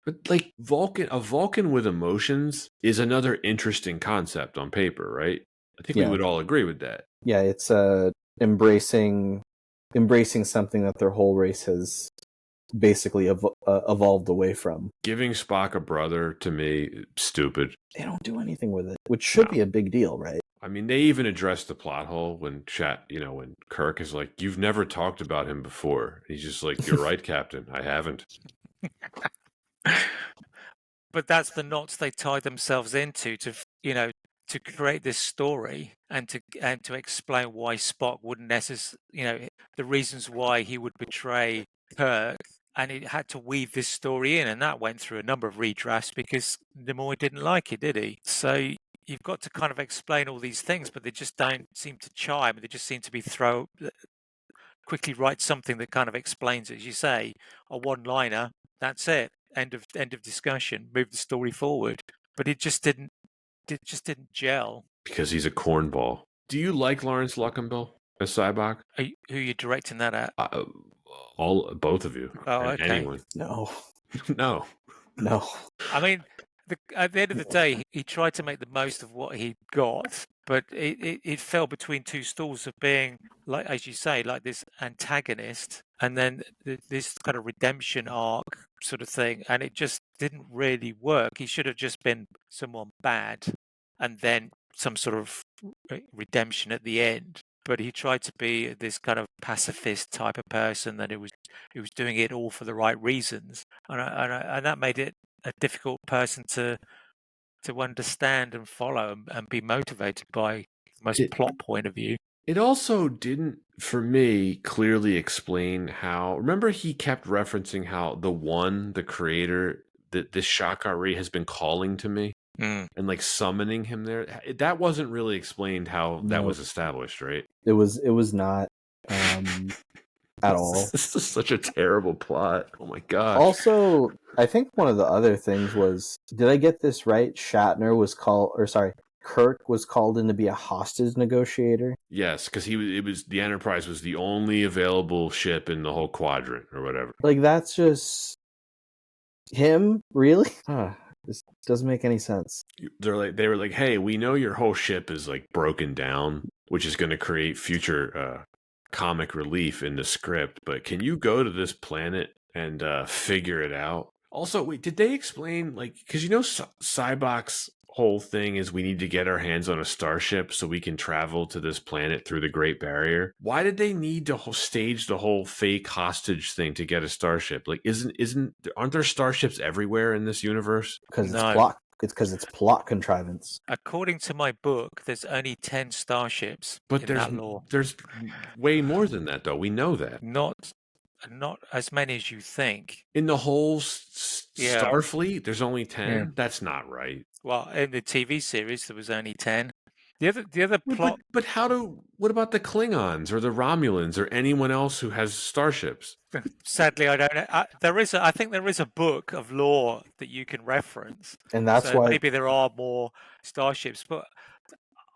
But like a Vulcan with emotions is another interesting concept on paper, right? I think we would all agree with that. Yeah, it's embracing something that their whole race has basically evolved away from. Giving Spock a brother, to me, stupid. They don't do anything with it, which should be a big deal, right? I mean, they even addressed the plot hole when when Kirk is like, "You've never talked about him before." He's just like, "You're right, Captain. I haven't." But that's the knots they tie themselves into to create this story and to explain why Spock wouldn't necessarily, the reasons why he would betray Kirk, and it had to weave this story in, and that went through a number of redrafts because Nimoy didn't like it, did he? So you've got to kind of explain all these things, but they just don't seem to chime. They just seem to be quickly write something that kind of explains it. As you say, a one-liner, that's it. End of discussion. Move the story forward. But it just didn't gel. Because he's a cornball. Do you like Lawrence Luckenbill as Sybok? Who are you directing that at? Both of you. Oh, okay. Anyone? No. No. I mean, at the end of the day, he tried to make the most of what he got, but it fell between two stools of being, like, as you say, like this antagonist, and then this kind of redemption arc sort of thing, and it just didn't really work. He should have just been someone bad, and then some sort of redemption at the end. But he tried to be this kind of pacifist type of person that he was doing it all for the right reasons, and that made it a difficult person to understand and follow and be motivated by from a plot point of view. It also didn't, for me, clearly explain how. Remember, he kept referencing how the creator, that this Shakari has been calling to me and like summoning him there. That wasn't really explained how that was established, right? It was not at all. This is such a terrible plot. Oh my gosh. Also, I think one of the other things was, did I get this right? Kirk was called in to be a hostage negotiator. Yes, because the Enterprise was the only available ship in the whole quadrant or whatever. Like, that's just him, really? This doesn't make any sense. They were like, hey, we know your whole ship is like broken down, which is going to create future comic relief in the script, but can you go to this planet and figure it out? Also, wait, did they explain, like, because Cybok's whole thing is we need to get our hands on a starship so we can travel to this planet through the Great Barrier. Why did they need to stage the whole fake hostage thing to get a starship? Like, aren't there starships everywhere in this universe? Because It's because it's plot contrivance. According to my book, there's only 10 starships in that lore. There's way more than that, though. We know that. Not as many as you think. In the whole Yeah. Starfleet, there's only 10? Yeah. That's not right. Well, in the TV series, there was only 10. The other plot. But what about the Klingons or the Romulans or anyone else who has starships? Sadly, I don't know. I think there is a book of lore that you can reference. And that's so why maybe there are more starships. But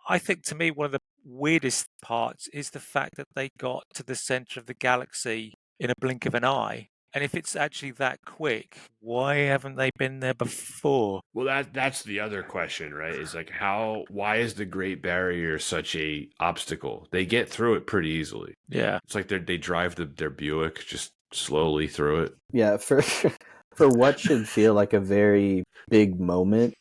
I think to me, one of the weirdest parts is the fact that they got to the center of the galaxy in a blink of an eye. And if it's actually that quick, why haven't they been there before? Well, that's the other question, right? Is like why is the Great Barrier such a obstacle? They get through it pretty easily. Yeah. It's like they drive their Buick just slowly through it. Yeah, for what should feel like a very big moment,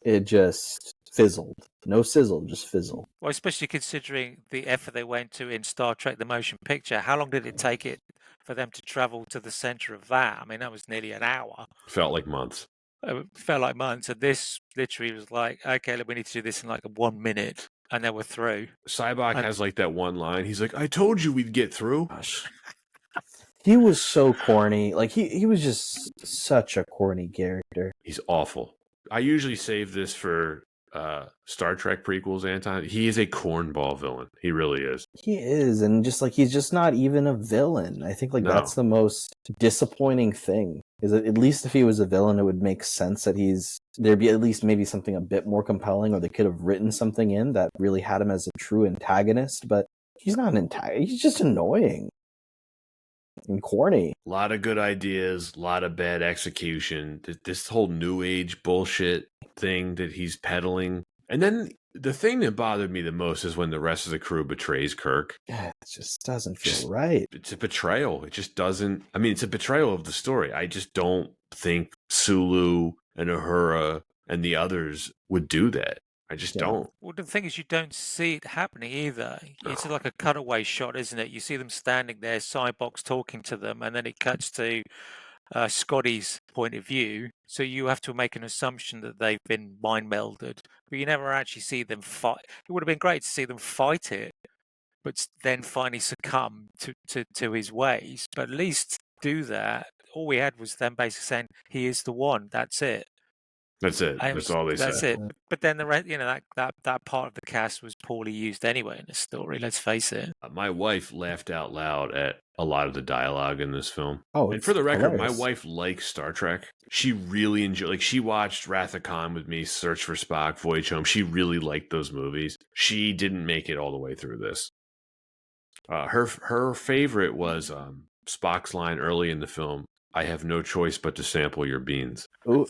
it just fizzled. No sizzle, just fizzle. Well, especially considering the effort they went to in Star Trek: The Motion Picture. How long did it take for them to travel to the center of that? I mean, that was nearly an hour. Felt like months. It felt like months. And this literally was like, okay, look, we need to do this in like 1 minute. And then we're through. Cybok has like that one line. He's like, I told you we'd get through. Gosh. He was so corny. Like, he was just such a corny character. He's awful. I usually save this for Star Trek prequels, Anton. He is a cornball villain. He really is. He is, and just like he's just not even a villain. I think that's the most disappointing thing. Is that at least if he was a villain, it would make sense that there'd be at least maybe something a bit more compelling, or they could have written something in that really had him as a true antagonist. But he's not an antagonist. He's just annoying and corny. A lot of good ideas, a lot of bad execution. This whole new age bullshit thing that he's peddling. And then the thing that bothered me the most is when the rest of the crew betrays Kirk. Yeah, it just doesn't feel right. It's a betrayal. It just doesn't. I mean, it's a betrayal of the story. I just don't think Sulu and Uhura and the others would do that. I just don't. Well, the thing is, you don't see it happening either. It's like a cutaway shot, isn't it? You see them standing there, Cyborg's talking to them, and then it cuts to Scotty's point of view. So you have to make an assumption that they've been mind melded, but you never actually see them fight. It would have been great to see them fight it, but then finally succumb to his ways. But at least do that. All we had was them basically saying, he is the one. That's it. That's it. That's all they said. That's it. But then the rest, that part of the cast was poorly used anyway in the story. Let's face it. My wife laughed out loud at a lot of the dialogue in this film. Oh, and for the record, hilarious. my wife likes Star Trek. She really enjoyed. Like, she watched Wrath of Khan with me, Search for Spock, Voyage Home. She really liked those movies. She didn't make it all the way through this. Her favorite was Spock's line early in the film. I have no choice but to sample your beans. Ooh,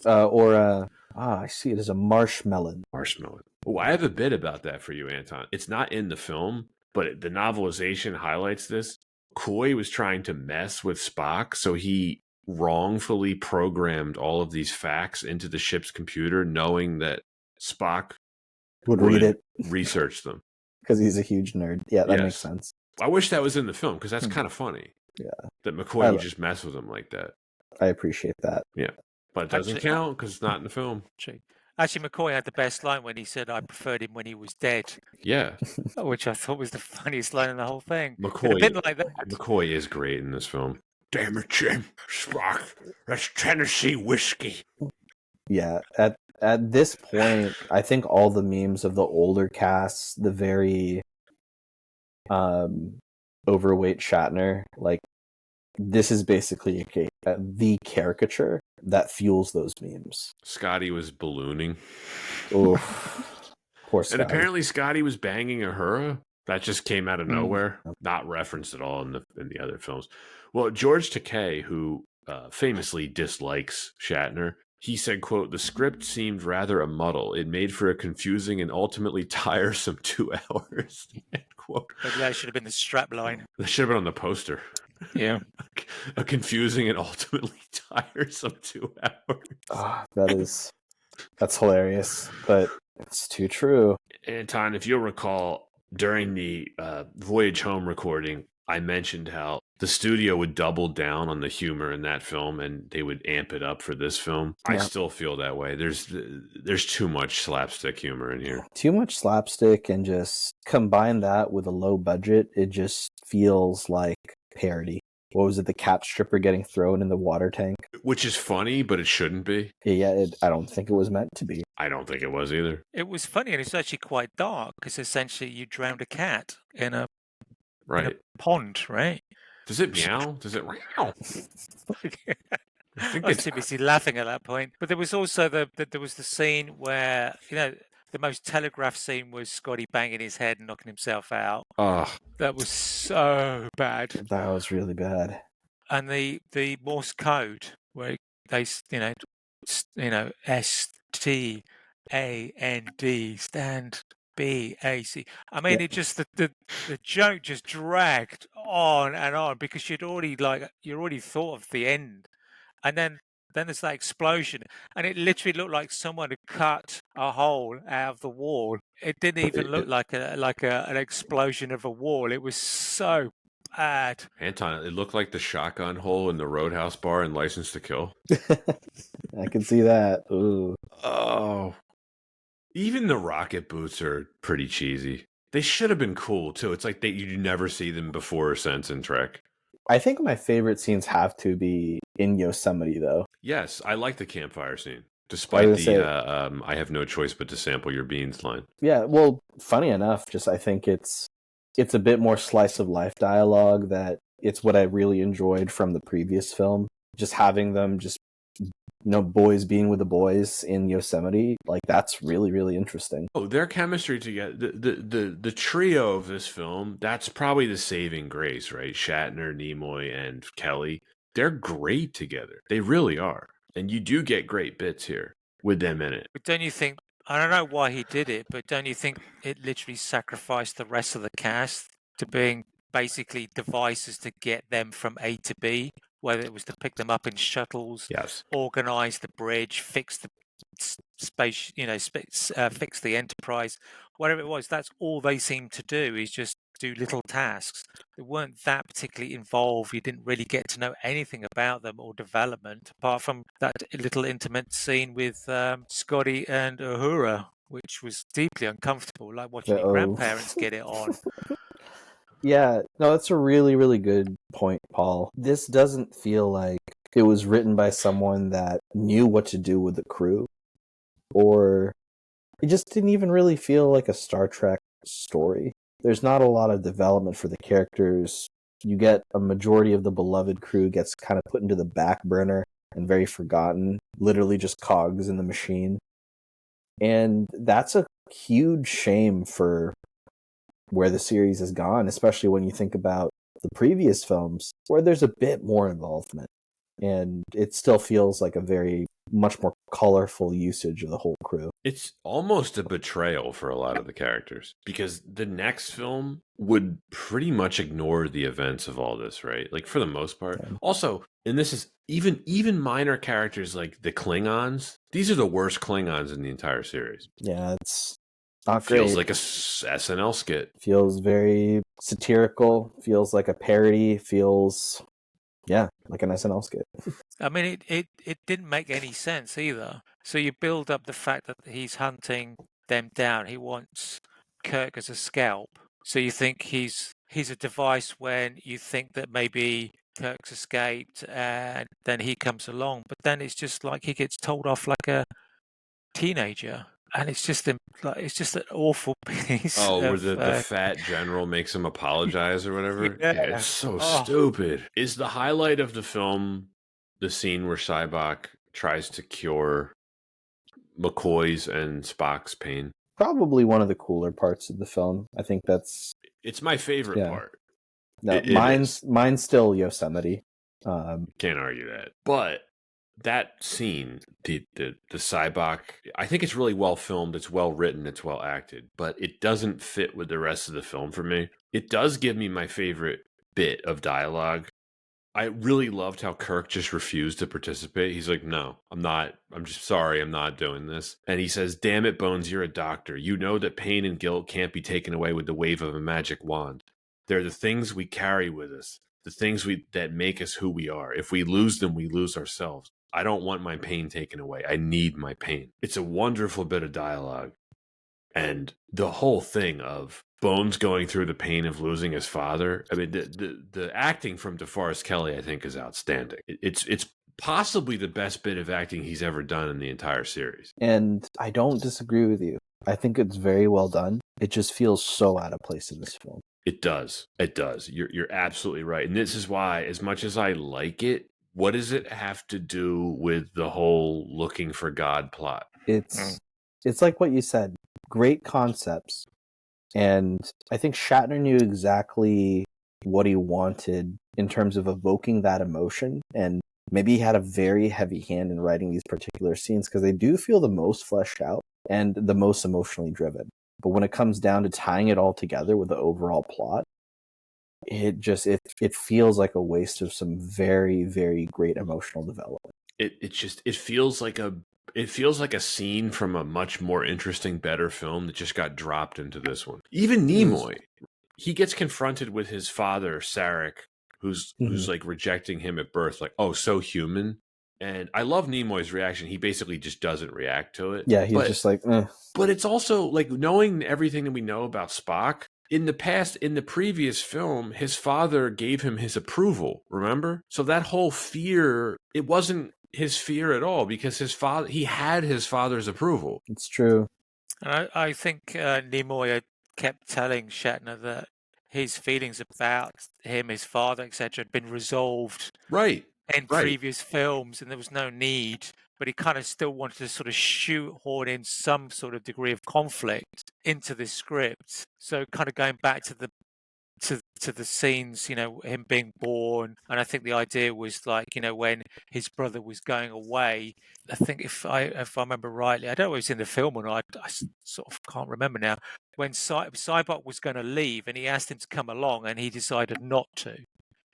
I see it as a marshmallow. Marshmallow. Oh, I have a bit about that for you, Anton. It's not in the film, but the novelization highlights this. Coy was trying to mess with Spock, so he wrongfully programmed all of these facts into the ship's computer, knowing that Spock would read it, research them. Because he's a huge nerd. Yeah, that makes sense. I wish that was in the film, because that's kind of funny. Yeah. That McCoy would just mess with him like that. I appreciate that. Yeah. But it doesn't count because it's not in the film. Actually, McCoy had the best line when he said, I preferred him when he was dead. Yeah. Which I thought was the funniest line in the whole thing. McCoy, a bit like that. McCoy is great in this film. Damn it, Jim. Spock. That's Tennessee whiskey. Yeah. At this point, I think all the memes of the older casts, the very overweight Shatner, like, this is basically the caricature that fuels those memes. Scotty was ballooning. Oof. Poor Scotty. And apparently Scotty was banging Uhura. That just came out of nowhere. Not referenced at all in the other films. Well, George Takei, who famously dislikes Shatner, he said, quote, the script seemed rather a muddle. It made for a confusing and ultimately tiresome 2 hours. End quote. Maybe that should have been the strap line. That should have been on the poster. Yeah. A confusing and ultimately tiresome 2 hours. Oh, that's hilarious, but it's too true. Anton, if you'll recall, during the Voyage Home recording, I mentioned how the studio would double down on the humor in that film and they would amp it up for this film. I Yeah. still feel that way. There's too much slapstick humor in here. Too much slapstick, and just combine that with a low budget, it just feels like parody. What was it? The cat stripper getting thrown in the water tank? Which is funny, but it shouldn't be. Yeah, I don't think it was meant to be. I don't think it was either. It was funny, and it's actually quite dark because essentially you drowned a cat in a pond, right? Does it meow? Does it meow? I was too busy laughing at that point. But there was also there was the scene where, the most telegraphed scene was Scotty banging his head and knocking himself out. That was so bad. That was really bad. And the Morse code where they, STAND stand BAC. I mean, it just the joke just dragged on and on because you already thought of the end, and then there's that explosion, and it literally looked like someone had cut a hole out of the wall. It didn't even look like an explosion of a wall. It was so bad. Anton, it looked like the shotgun hole in the Roadhouse bar in License to Kill. I can see that. Ooh. Oh. Even the rocket boots are pretty cheesy. They should have been cool, too. It's like you never see them before or since in Trek. I think my favorite scenes have to be in Yosemite, though. Yes, I like the campfire scene. Despite I have no choice but to sample your beans line. Yeah, well, funny enough, I think it's a bit more slice of life dialogue that it's what I really enjoyed from the previous film. Just having them boys being with the boys in Yosemite, like that's really, really interesting. Oh, their chemistry together, the trio of this film, that's probably the saving grace, right? Shatner, Nimoy, and Kelly. They're great together. They really are. And you do get great bits here with them in it. But don't you think, I don't know why he did it, but don't you think it literally sacrificed the rest of the cast to being basically devices to get them from A to B, whether it was to pick them up in shuttles, organize the bridge, fix the space, fix the Enterprise, whatever it was. That's all they seemed to do, is just do little tasks. They weren't that particularly involved. You didn't really get to know anything about them or development, apart from that little intimate scene with Scotty and Uhura, which was deeply uncomfortable, like watching your grandparents get it on. Yeah, no, that's a really, really good point, Paul. This doesn't feel like it was written by someone that knew what to do with the crew, or it just didn't even really feel like a Star Trek story. There's not a lot of development for the characters. You get a majority of the beloved crew gets kind of put into the back burner and very forgotten, literally just cogs in the machine. And that's a huge shame for where the series has gone, especially when you think about the previous films where there's a bit more involvement. And it still feels like a very much more colorful usage of the whole crew. It's almost a betrayal for a lot of the characters, because the next film would pretty much ignore the events of all this, right? Like for the most part. Yeah. Also, and this is even minor characters like the Klingons. These are the worst Klingons in the entire series. Yeah, it's not great. Feels like a SNL skit. Feels very satirical. Feels like a parody. Feels, like an SNL skit. I mean, it didn't make any sense either. So you build up the fact that he's hunting them down. He wants Kirk as a scalp. So you think he's a device when you think that maybe Kirk's escaped, and then he comes along. But then it's just like he gets told off like a teenager. And it's just an awful piece. Oh, where the fat general makes him apologize or whatever? Yeah, it's so stupid. Is the highlight of the film the scene where Sybok tries to cure McCoy's and Spock's pain? Probably one of the cooler parts of the film. I think it's my favorite part. No, mine's still Yosemite. Can't argue that. But that scene, the Sybok, I think it's really well filmed, it's well written, it's well acted, but it doesn't fit with the rest of the film for me. It does give me my favorite bit of dialogue. I really loved how Kirk just refused to participate. He's like, no, I'm just sorry, I'm not doing this. And he says, damn it, Bones, you're a doctor. You know that pain and guilt can't be taken away with the wave of a magic wand. They're the things we carry with us. the things that make us who we are. If we lose them, we lose ourselves. I don't want my pain taken away. I need my pain. It's a wonderful bit of dialogue. And the whole thing of Bones going through the pain of losing his father. I mean, the acting from DeForest Kelley, I think, is outstanding. It's possibly the best bit of acting he's ever done in the entire series. And I don't disagree with you. I think it's very well done. It just feels so out of place in this film. It does. It does. You're absolutely right. And this is why, as much as I like it, what does it have to do with the whole looking for God plot? It's like what you said. Great concepts. And I think Shatner knew exactly what he wanted in terms of evoking that emotion. And maybe he had a very heavy hand in writing these particular scenes because they do feel the most fleshed out and the most emotionally driven. But when it comes down to tying it all together with the overall plot, it feels like a waste of some very, very great emotional development. It feels like a scene from a much more interesting, better film that just got dropped into this one. Even Nimoy, he gets confronted with his father, Sarek, who's like rejecting him at birth, like, oh, so human. And I love Nimoy's reaction. He basically just doesn't react to it. Yeah, he's just like, eh. But it's also like knowing everything that we know about Spock. In the past, in the previous film, his father gave him his approval, remember? So that whole fear, it wasn't his fear at all because he had his father's approval. It's true. And I think Nimoy kept telling Shatner that his feelings about him, his father, etc., had been resolved in previous films, and there was no need. But he kind of still wanted to sort of shoehorn in some sort of degree of conflict into this script. So kind of going back to the scenes, him being born, and I think the idea was like, when his brother was going away. I think if I remember rightly, I don't know if it was in the film or not. I sort of can't remember now. When Cybok was going to leave, and he asked him to come along, and he decided not to.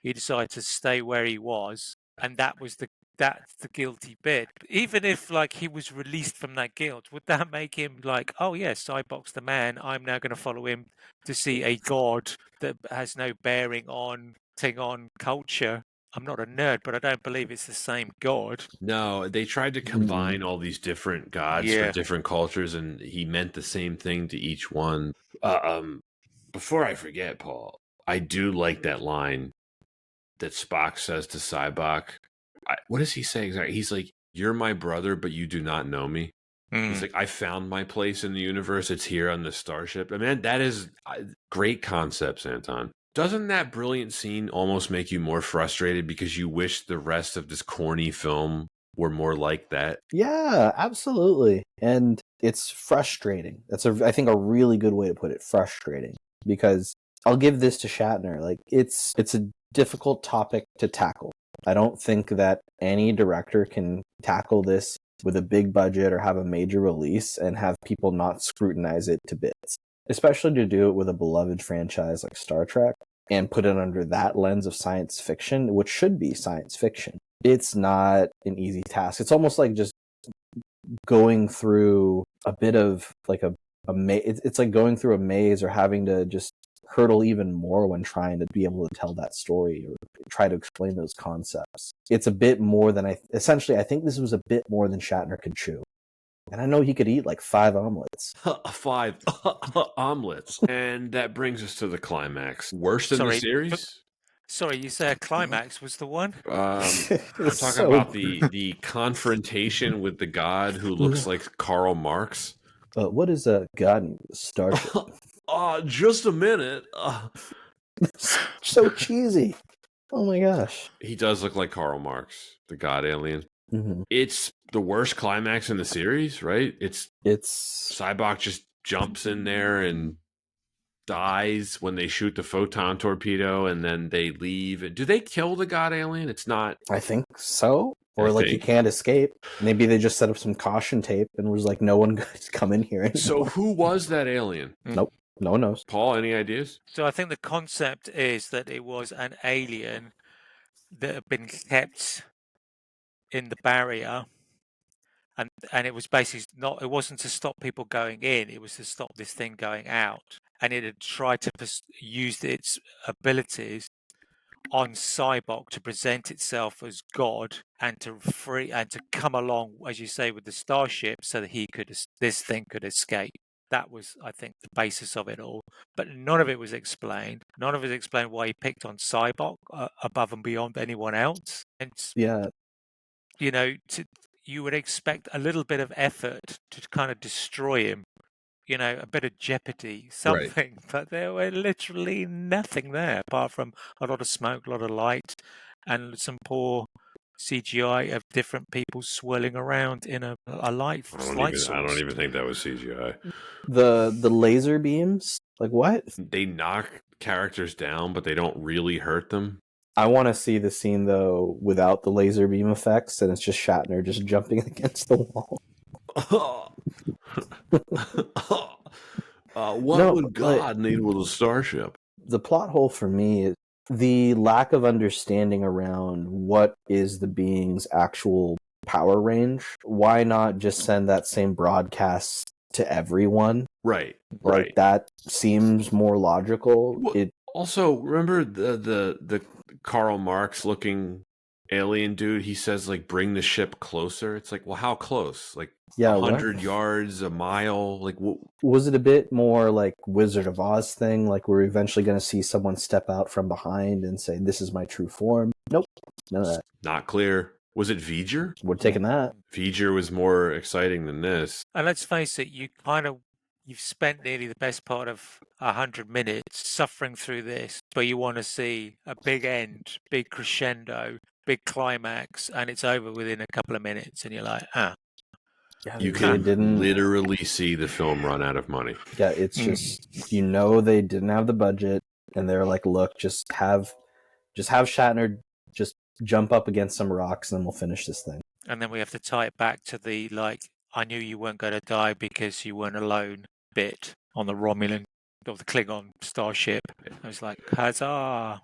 He decided to stay where he was, and that's the guilty bit. Even if like he was released from that guilt, would that make him like, oh yes, Cybok's the man, I'm now going to follow him to see a god that has no bearing on Klingon culture? I'm not a nerd, but I don't believe it's the same god. No, they tried to combine all these different gods for different cultures, and he meant the same thing to each one. Before I forget, Paul, I do like that line that Spock says to Cybok. What does he say exactly? He's like, "You're my brother, but you do not know me." He's like, "I found my place in the universe. It's here on the starship." I mean, that is great concepts, Anton. Doesn't that brilliant scene almost make you more frustrated because you wish the rest of this corny film were more like that? Yeah, absolutely. And it's frustrating. That's I think a really good way to put it, frustrating. Because I'll give this to Shatner. Like it's a difficult topic to tackle. I don't think that any director can tackle this with a big budget or have a major release and have people not scrutinize it to bits. Especially to do it with a beloved franchise like Star Trek and put it under that lens of science fiction, which should be science fiction. It's not an easy task. It's almost like just going through a bit of like a maze. It's like going through a maze or having to just hurdle even more when trying to be able to tell that story or try to explain those concepts. It's a bit more than I think this was a bit more than Shatner could chew. And I know he could eat like 5 omelets. 5 omelets. And that brings us to the climax. Worst in the series? Sorry, you said climax was the one? I'm talking about the confrontation with the god who looks like Karl Marx. What is a god in Starship? Just a minute. So cheesy. Oh my gosh. He does look like Karl Marx, the god alien. Mm-hmm. It's the worst climax in the series, right? It's Cybok just jumps in there and dies when they shoot the photon torpedo, and then they leave. Do they kill the god alien? It's not. I think so. Or he can't escape. Maybe they just set up some caution tape and was like, no one could come in here anymore. So who was that alien? Nope. No one knows. Paul, any ideas? So I think the concept is that it was an alien that had been kept in the barrier, and it was basically it wasn't to stop people going in, it was to stop this thing going out, and it had tried to use its abilities on Cybok to present itself as God and to come along, as you say, with the starship, so that this thing could escape. That was, I think, the basis of it all. But none of it was explained. None of it explained why he picked on Cybok above and beyond anyone else. And Yeah, you would expect a little bit of effort to kind of destroy him. A bit of jeopardy, something, but there were literally nothing there apart from a lot of smoke, a lot of light, and some poor CGI of different people swirling around in a light source. I don't even think that was CGI. the laser beams, like what? They knock characters down, but they don't really hurt them. I want to see the scene though without the laser beam effects, and it's just Shatner just jumping against the wall. What would God need with a starship? The plot hole for me is the lack of understanding around what is the being's actual power range. Why not just send that same broadcast to everyone? Right. Like that seems more logical. Well, also, remember the Karl Marx looking alien dude? He says like, bring the ship closer. It's like, well, how close? Like 100 yards, a mile? Like, what? Was it a bit more like Wizard of Oz thing? Like we're eventually going to see someone step out from behind and say, "This is my true form." Nope, none of that. Not clear. Was it V'ger? We're taking that. V'ger was more exciting than this. And let's face it, you've spent nearly the best part of 100 minutes suffering through this, but you want to see a big end, big crescendo, big climax, and it's over within a couple of minutes, and you're like, Yeah, you can literally see the film run out of money. Yeah, it's just they didn't have the budget, and they're like, "Look, just have Shatner just jump up against some rocks, and then we'll finish this thing." And then we have to tie it back to the I knew you weren't going to die because you weren't alone bit on the Romulan or the Klingon starship. I was like, huzzah!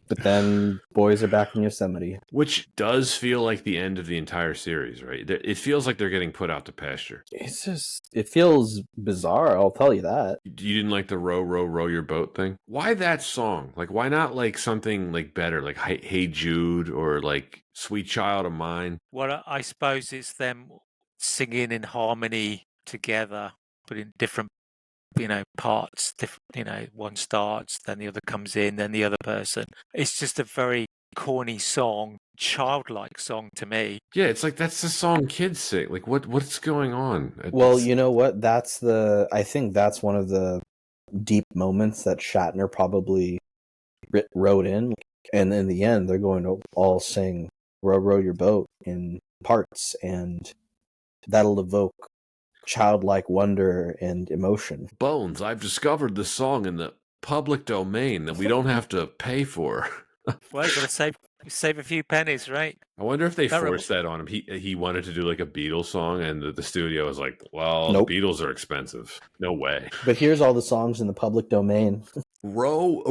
But then boys are back in Yosemite. Which does feel like the end of the entire series, right? It feels like they're getting put out to pasture. It feels bizarre, I'll tell you that. You didn't like the row your boat thing? Why that song? Like, why not like something like better, like Hey Jude or like Sweet Child of Mine? Well, I suppose it's them singing in harmony together, but in different parts. One starts, then the other comes in, then the other person. It's just a very corny song, childlike song to me. Yeah, it's like that's the song kids sing. Like what's going on? Well, you know what? I think that's one of the deep moments that Shatner probably wrote in, and in the end they're going to all sing row your boat in parts, and that'll evoke childlike wonder and emotion. Bones, I've discovered the song in the public domain that we don't have to pay for. Well, you got to save a few pennies, right? I wonder if they forced that on him. He wanted to do like a Beatles song, and the studio was like, well, nope. The Beatles are expensive. No way. But here's all the songs in the public domain. Row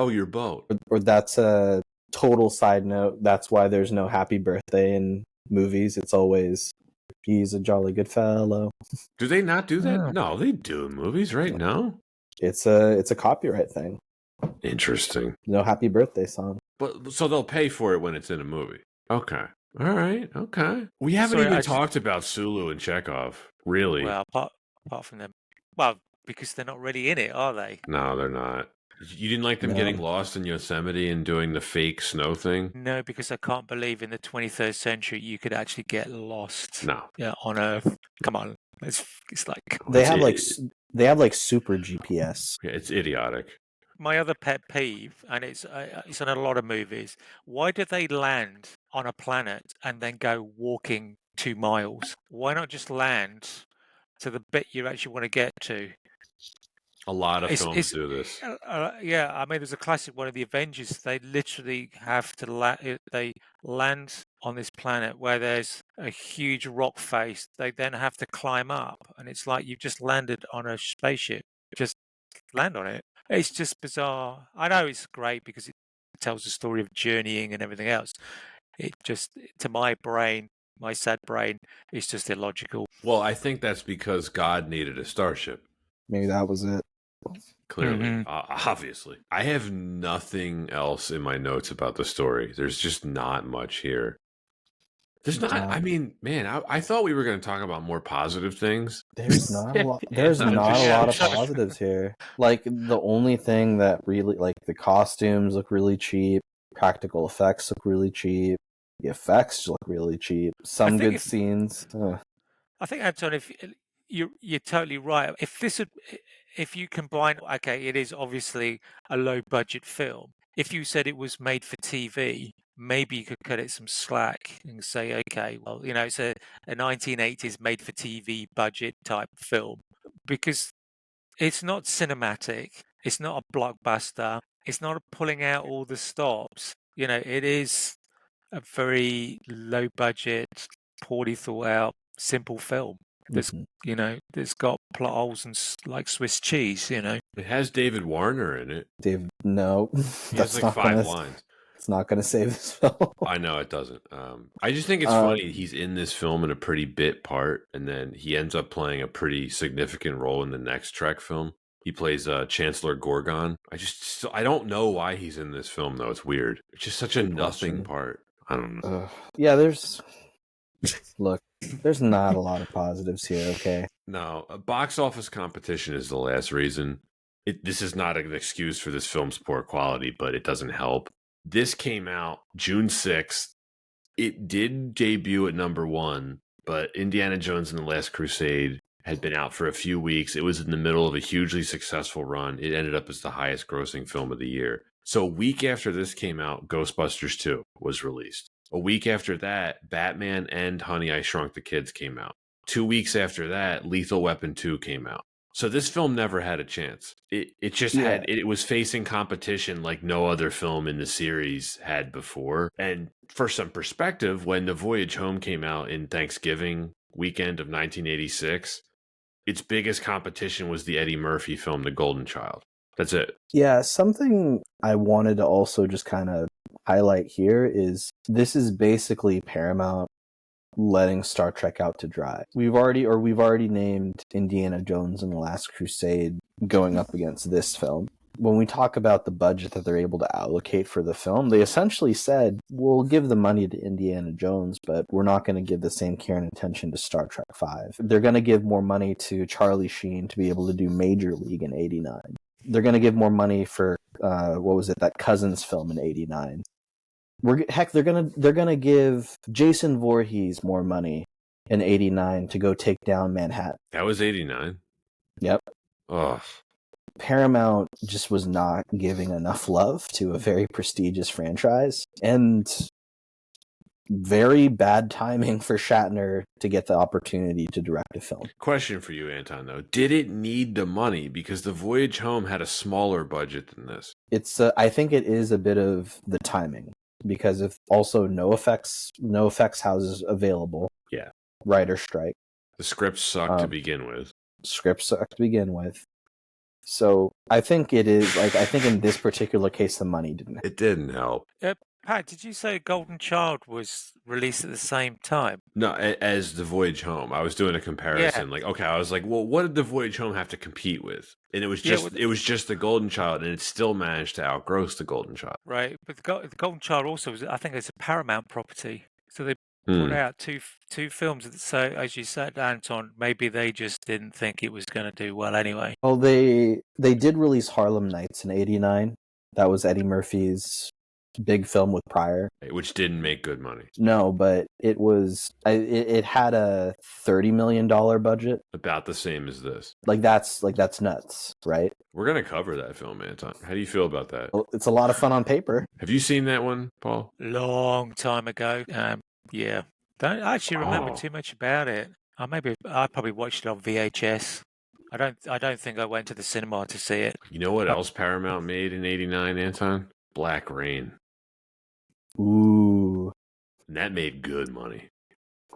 your boat. Or that's a total side note. That's why there's no happy birthday in movies. It's always, he's a jolly good fellow. Do they not do that? No, they do in movies, right? No? It's a copyright thing. Interesting. No happy birthday song. But so they'll pay for it when it's in a movie. Okay. All right. Okay. We haven't even talked about Sulu and Chekhov, really. Well, apart from them. Well, because they're not really in it, are they? No, they're not. You didn't like them getting lost in Yosemite and doing the fake snow thing? No, because I can't believe in the 23rd century you could actually get lost. No. Yeah, on Earth. Come on. It's like they have like super GPS. Yeah, it's idiotic. My other pet peeve, and it's in a lot of movies, why do they land on a planet and then go walking 2 miles? Why not just land to the bit you actually want to get to? A lot of films do this. Yeah, I mean, there's a classic one of the Avengers. They literally have to they land on this planet where there's a huge rock face. They then have to climb up, and it's like you've just landed on a spaceship. Just land on it. It's just bizarre. I know it's great because it tells the story of journeying and everything else. It just, to my brain, my sad brain, it's just illogical. Well, I think that's because God needed a starship. Maybe that was it. Clearly, obviously. I have nothing else in my notes about the story. There's just not much here. There's not. I mean, man, I thought we were going to talk about more positive things. There's not a lot. There's I'm not just a lot of shocked. positives here. Like the only thing that really, like the costumes look really cheap, practical effects look really cheap, the effects look really cheap. Some good scenes. I think, Anton, if you're totally right. If you combine, okay, it is obviously a low budget film. If you said it was made for TV, maybe you could cut it some slack and say, okay, well, it's a 1980s made for TV budget type film, because it's not cinematic. It's not a blockbuster. It's not pulling out all the stops. It is a very low budget, poorly thought out, simple film. That's that's got plot holes and like Swiss cheese. It has David Warner in it. No, he has like 5 lines. It's not going to save this film. I know it doesn't. I just think it's funny. He's in this film in a pretty bit part, and then he ends up playing a pretty significant role in the next Trek film. He plays Chancellor Gorgon. I don't know why he's in this film though. It's weird. It's just such a nothing part. I don't know. Yeah, there's not a lot of positives here. Okay. No, a box office competition is the last reason. This is not an excuse for this film's poor quality, but it doesn't help. This came out June 6th. It did debut at number 1, but Indiana Jones and the Last Crusade had been out for a few weeks. It was in the middle of a hugely successful run. It ended up as the highest grossing film of the year. So a week after this came out, Ghostbusters 2 was released. A week after that, Batman and Honey, I Shrunk the Kids came out. 2 weeks after that, Lethal Weapon 2 came out. So this film never had a chance. It was facing competition like no other film in the series had before. And for some perspective, when The Voyage Home came out in Thanksgiving weekend of 1986, its biggest competition was the Eddie Murphy film, The Golden Child. That's it. Yeah, something I wanted to also just kind of highlight here is this is basically Paramount letting Star Trek out to dry. We've already named Indiana Jones and the Last Crusade going up against this film. When we talk about the budget that they're able to allocate for the film, they essentially said, we'll give the money to Indiana Jones, but we're not going to give the same care and attention to Star Trek V. They're going to give more money to Charlie Sheen to be able to do Major League in 89. They're going to give more money for, that Cousins film in 89. They're gonna give Jason Voorhees more money in 89 to go take down Manhattan. That was 89. Yep. Ugh. Paramount just was not giving enough love to a very prestigious franchise, and very bad timing for Shatner to get the opportunity to direct a film. Question for you, Anton, though. Did it need the money? Because The Voyage Home had a smaller budget than this. I think it is a bit of the timing. Because of also no effects houses available. Yeah. Writer strike. The script sucked to begin with. So I think it is I think in this particular case the money didn't. It didn't help. Pat, did you say Golden Child was released at the same time? No, as The Voyage Home. I was doing a comparison. Yeah. I was like, well, what did The Voyage Home have to compete with? And it was just The Golden Child, and it still managed to outgross The Golden Child. Right, but the Golden Child also I think it's a Paramount property. So they put out two films. So as you said, Anton, maybe they just didn't think it was going to do well anyway. Well, they did release Harlem Nights in 89. That was Eddie Murphy's big film with Pryor, which didn't make good money. No, but it was it had a $30 million budget, about the same as this. That's nuts, right? We're gonna cover that film, Anton. How do you feel about that? Well, it's a lot of fun on paper. Have you seen that one, Paul? Long time ago. Yeah, don't actually remember too much about it. I probably watched it on VHS. I don't think I went to the cinema to see it. You know what else Paramount made in 89, Anton? Black Rain. Ooh. And that made good money.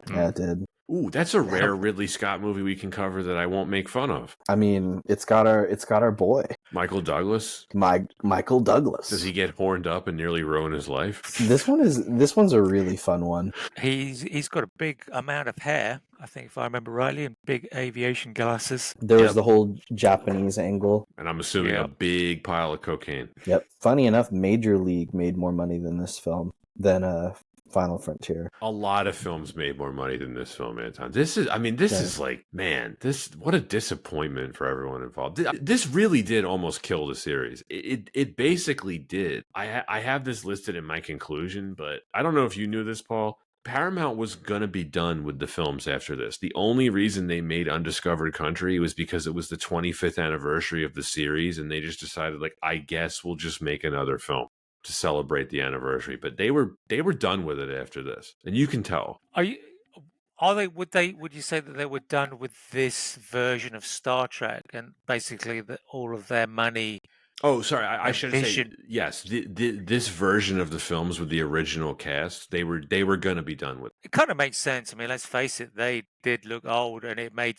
Yeah, it did. Ooh, that's a rare Ridley Scott movie we can cover that I won't make fun of. I mean, it's got our boy, Michael Douglas. Michael Douglas. Does he get horned up and nearly ruin his life? This one's a really fun one. He's got a big amount of hair, I think, if I remember rightly, and big aviation glasses. There was the whole Japanese angle. And I'm assuming a big pile of cocaine. Yep. Funny enough, Major League made more money than this film, than Final Frontier. A lot of films made more money than this film, Anton. This is like, man, what a disappointment for everyone involved. This really did almost kill the series. It basically did. I have this listed in my conclusion, but I don't know if you knew this, Paul. Paramount was going to be done with the films after this. The only reason they made Undiscovered Country was because it was the 25th anniversary of the series, and they just decided, like, I guess we'll just make another film to celebrate the anniversary. But they were done with it after this, and you can tell. Would you say that they were done with this version of Star Trek, and basically that all of their money? Oh, sorry. I should say yes. This version of the films with the original cast, they were going to be done with. It kind of makes sense. I mean, let's face it, they did look old, and it made,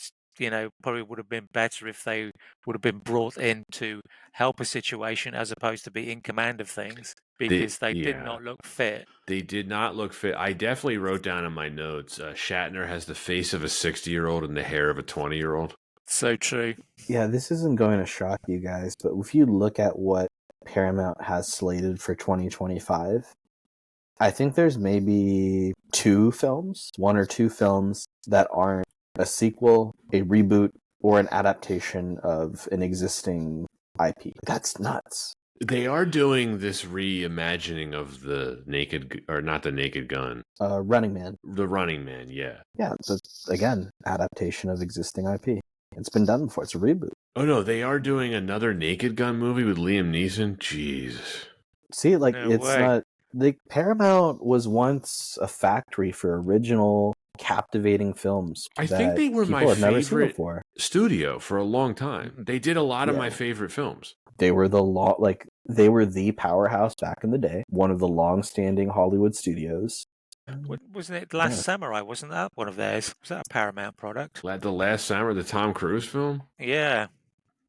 probably would have been better if they would have been brought in to help a situation as opposed to be in command of things, because they did not look fit. They did not look fit. I definitely wrote down in my notes, Shatner has the face of a 60-year-old and the hair of a 20-year-old. So true. Yeah, this isn't going to shock you guys, but if you look at what Paramount has slated for 2025, I think there's maybe one or two films that aren't a sequel, a reboot, or an adaptation of an existing IP. That's nuts. They are doing this reimagining of not the Naked Gun. Running Man. The Running Man, yeah. Yeah, it's, again, adaptation of existing IP. It's been done before. It's a reboot. Oh, no, they are doing another Naked Gun movie with Liam Neeson? Jesus. See, like, no it's way. Not... The Paramount was once a factory for original, captivating films. I think they were my favorite studio for a long time. They did a lot of my favorite films. They were they were the powerhouse back in the day. One of the long-standing Hollywood studios. Wasn't it Last Samurai? Wasn't that one of theirs? Was that a Paramount product? The Last Samurai, the Tom Cruise film? Yeah.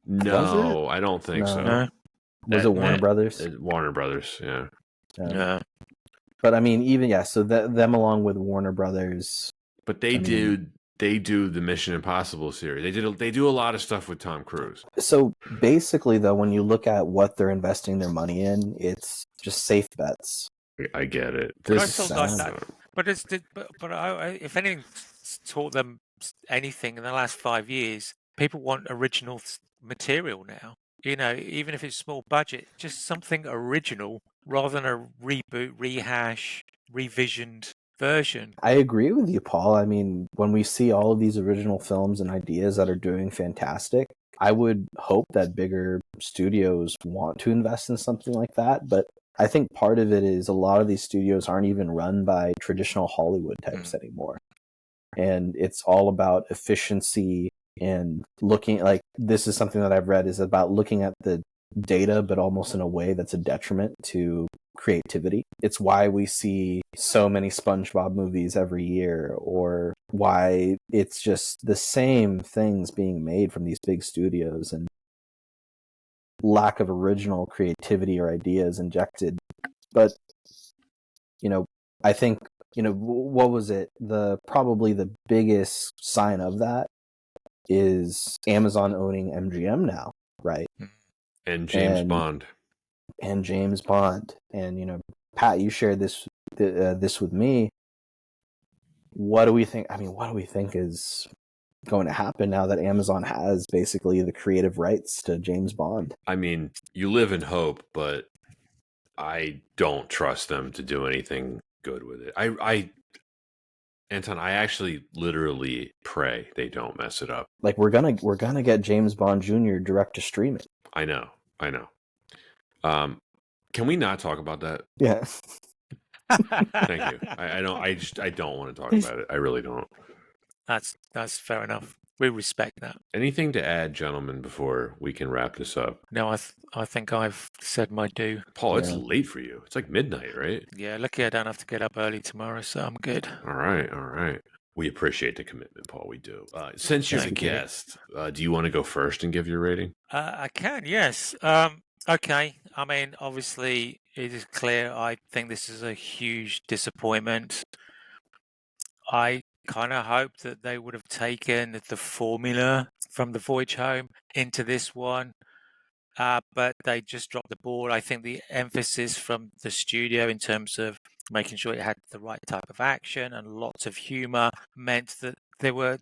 No, I don't think so. No. Was it Warner Brothers? Warner Brothers, yeah. Yeah. But I mean, even so them along with Warner Brothers. But they do the Mission Impossible series. They do a lot of stuff with Tom Cruise. So basically, though, when you look at what they're investing their money in, it's just safe bets. I get it. But I still like that. But if anything taught them anything in the last 5 years, people want original material now. Even if it's small budget, just something original rather than a reboot, rehash, revisioned version. I agree with you, Paul. I mean, when we see all of these original films and ideas that are doing fantastic, I would hope that bigger studios want to invest in something like that. But I think part of it is a lot of these studios aren't even run by traditional Hollywood types anymore. And it's all about efficiency and looking, like, this is something that I've read, is about looking at the data, but almost in a way that's a detriment to creativity. It's why we see so many SpongeBob movies every year, or why it's just the same things being made from these big studios, and lack of original creativity or ideas injected. But I think what was it, probably the biggest sign of that is Amazon owning MGM now, right? And James Bond. And James Bond. And Pat, you shared this with me. What do we think? I mean, what do we think is going to happen now that Amazon has basically the creative rights to James Bond? I mean, you live in hope, but I don't trust them to do anything good with it. Anton, I actually literally pray they don't mess it up. Like, we're gonna get James Bond Jr. direct to streaming. I know. Can we not talk about that? Yeah. Thank you. I don't want to talk about it. I really don't. That's fair enough. We respect that. Anything to add, gentlemen, before we can wrap this up? No, I think I've said my due. Paul, it's late for you. It's like midnight, right? Yeah, lucky I don't have to get up early tomorrow, so I'm good. All right. We appreciate the commitment, Paul. We do. Since you're the Thank you. guest, do you want to go first and give your rating? I can, yes. Okay. I mean, obviously, it is clear. I think this is a huge disappointment. I kind of hoped that they would have taken the formula from The Voyage Home into this one. But they just dropped the ball. I think the emphasis from the studio in terms of making sure it had the right type of action and lots of humor meant that they were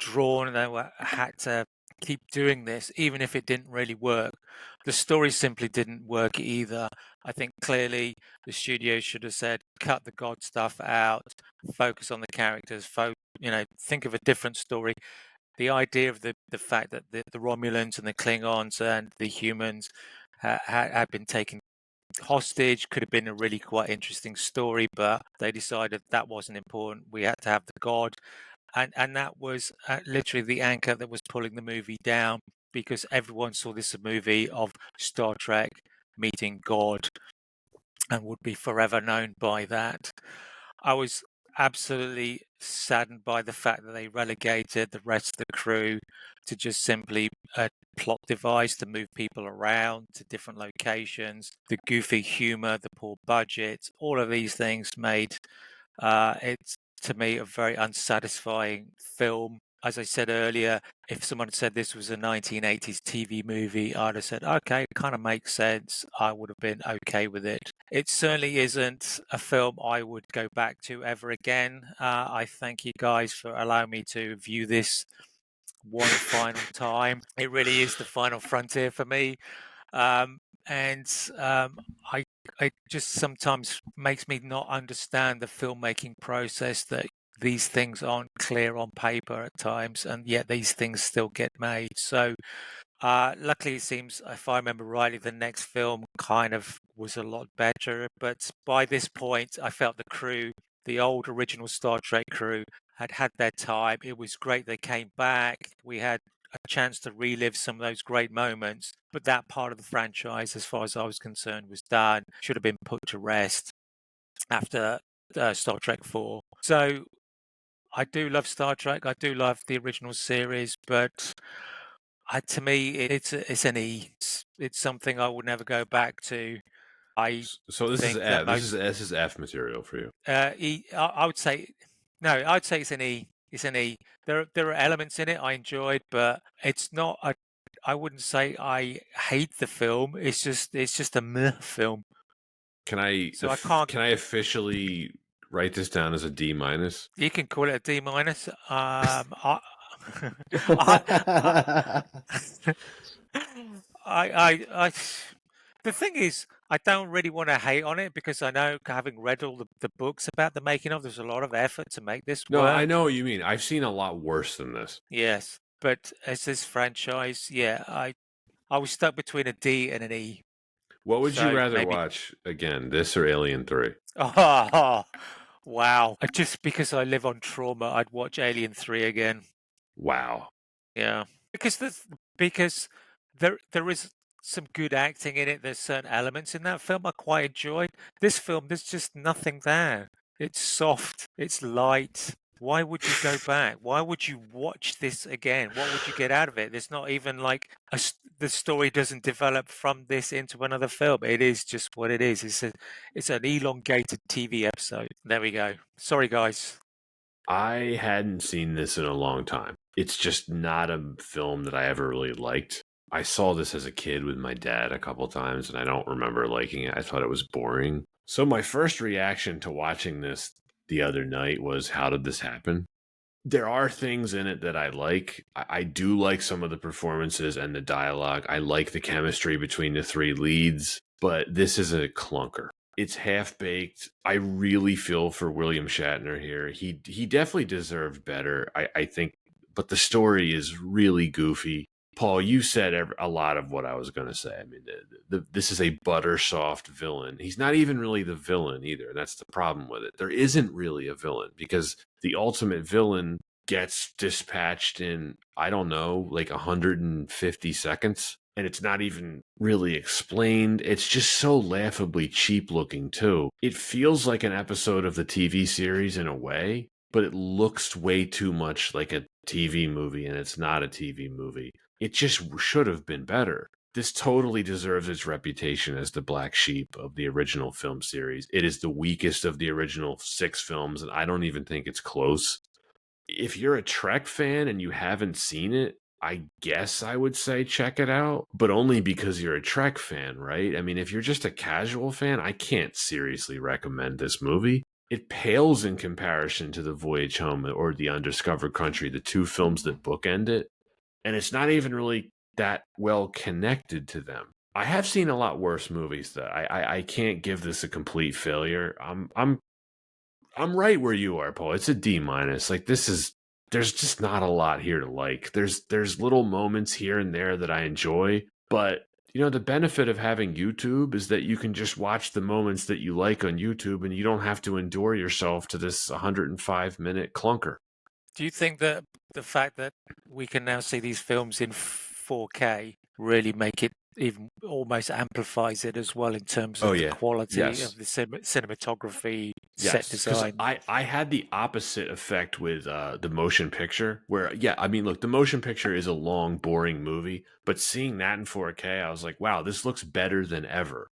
drawn and had to keep doing this, even if it didn't really work. The story simply didn't work either. I think clearly the studio should have said, cut the God stuff out, focus on the characters, think of a different story. The idea of the fact that the Romulans and the Klingons and the humans had been taken hostage could have been a really quite interesting story, but they decided that wasn't important. We had to have the God, and that was literally the anchor that was pulling the movie down, because everyone saw this a movie of Star Trek meeting God and would be forever known by that. I was absolutely saddened by the fact that they relegated the rest of the crew to just simply a plot device to move people around to different locations. The goofy humor, the poor budget, all of these things made it, to me, a very unsatisfying film. As I said earlier, if someone had said this was a 1980s TV movie, I'd have said, okay, it kind of makes sense. I would have been okay with it. It certainly isn't a film I would go back to ever again. I thank you guys for allowing me to view this one final time. It really is the final frontier for me. And it just sometimes makes me not understand the filmmaking process, that these things aren't clear on paper at times, and yet these things still get made. So luckily, it seems, if I remember rightly, the next film kind of was a lot better. But by this point, I felt the crew, the old original Star Trek crew, had had their time. It was great they came back. We had a chance to relive some of those great moments. But that part of the franchise, as far as I was concerned, was done. Should have been put to rest after Star Trek 4. So I do love Star Trek. I do love the original series, but to me, it's an E. It's something I would never go back to. I So this is think that F. This is F material for you. E. I would say no. I'd say it's an E. It's an E. There are elements in it I enjoyed, but it's not a. I wouldn't say I hate the film. It's just a meh film. Can I So I can't. can I officially write this down as a D minus? You can call it a D minus. I, I, the thing is, I don't really want to hate on it, because I know, having read all the books about the making of, there's a lot of effort to make this No, I work. know what you mean. I've seen a lot worse than this. Yes, but as this franchise, yeah, I was stuck between a D and an E. What would you So rather maybe. watch again, this or Alien 3? Oh, wow! Just because I live on trauma, I'd watch Alien 3 again. Wow. Yeah, because there is some good acting in it. There's certain elements in that film I quite enjoyed. This film, there's just nothing there. It's soft. It's light. Why would you go back? Why would you watch this again? What would you get out of it? There's not even like the story doesn't develop from this into another film. It is just what it is. It's an elongated TV episode. There we go. Sorry, guys. I hadn't seen this in a long time. It's just not a film that I ever really liked. I saw this as a kid with my dad a couple times, and I don't remember liking it. I thought it was boring. So my first reaction to watching this the other night was, how did this happen? There are things in it that I like. I do like some of the performances and the dialogue. I like the chemistry between the three leads, but this is a clunker. It's half baked. I really feel for William Shatner here. He definitely deserved better, I think, but the story is really goofy. Paul, you said a lot of what I was going to say. I mean, this is a butter soft villain. He's not even really the villain either. That's the problem with it. There isn't really a villain, because the ultimate villain gets dispatched in, I don't know, like 150 seconds. And it's not even really explained. It's just so laughably cheap looking, too. It feels like an episode of the TV series in a way, but it looks way too much like a TV movie, and it's not a TV movie. It just should have been better. This totally deserves its reputation as the black sheep of the original film series. It is the weakest of the original 6 films, and I don't even think it's close. If you're a Trek fan and you haven't seen it, I guess I would say check it out, but only because you're a Trek fan, right? I mean, if you're just a casual fan, I can't seriously recommend this movie. It pales in comparison to The Voyage Home or The Undiscovered Country, the 2 films that bookend it, and it's not even really that well connected to them. I have seen a lot worse movies though. I can't give this a complete failure. I'm right where you are, Paul. It's a D minus. Like this is there's just not a lot here to like. There's little moments here and there that I enjoy, but the benefit of having YouTube is that you can just watch the moments that you like on YouTube and you don't have to endure yourself to this 105-minute clunker. Do you think that the fact that we can now see these films in 4K really make it even almost amplifies it as well in terms of the quality of the cinematography, set design? Because I had the opposite effect with the motion picture where, I mean, look, the motion picture is a long, boring movie, but seeing that in 4K, I was like, wow, this looks better than ever.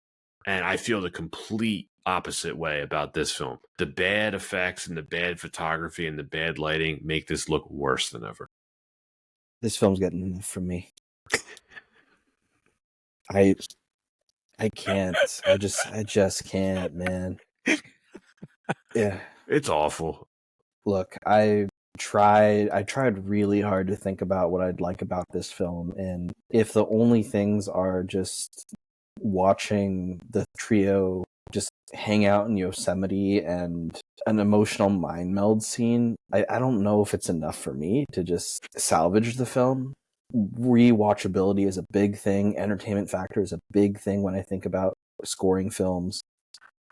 And I feel the complete opposite way about this film. The bad effects and the bad photography and the bad lighting make this look worse than ever. This film's getting enough from me. I can't. I just can't, man. Yeah. It's awful. Look, I tried really hard to think about what I'd like about this film, and if the only things are just watching the trio just hang out in Yosemite and an emotional mind meld scene, I don't know if it's enough for me to just salvage the film. Rewatchability is a big thing. Entertainment factor is a big thing when I think about scoring films.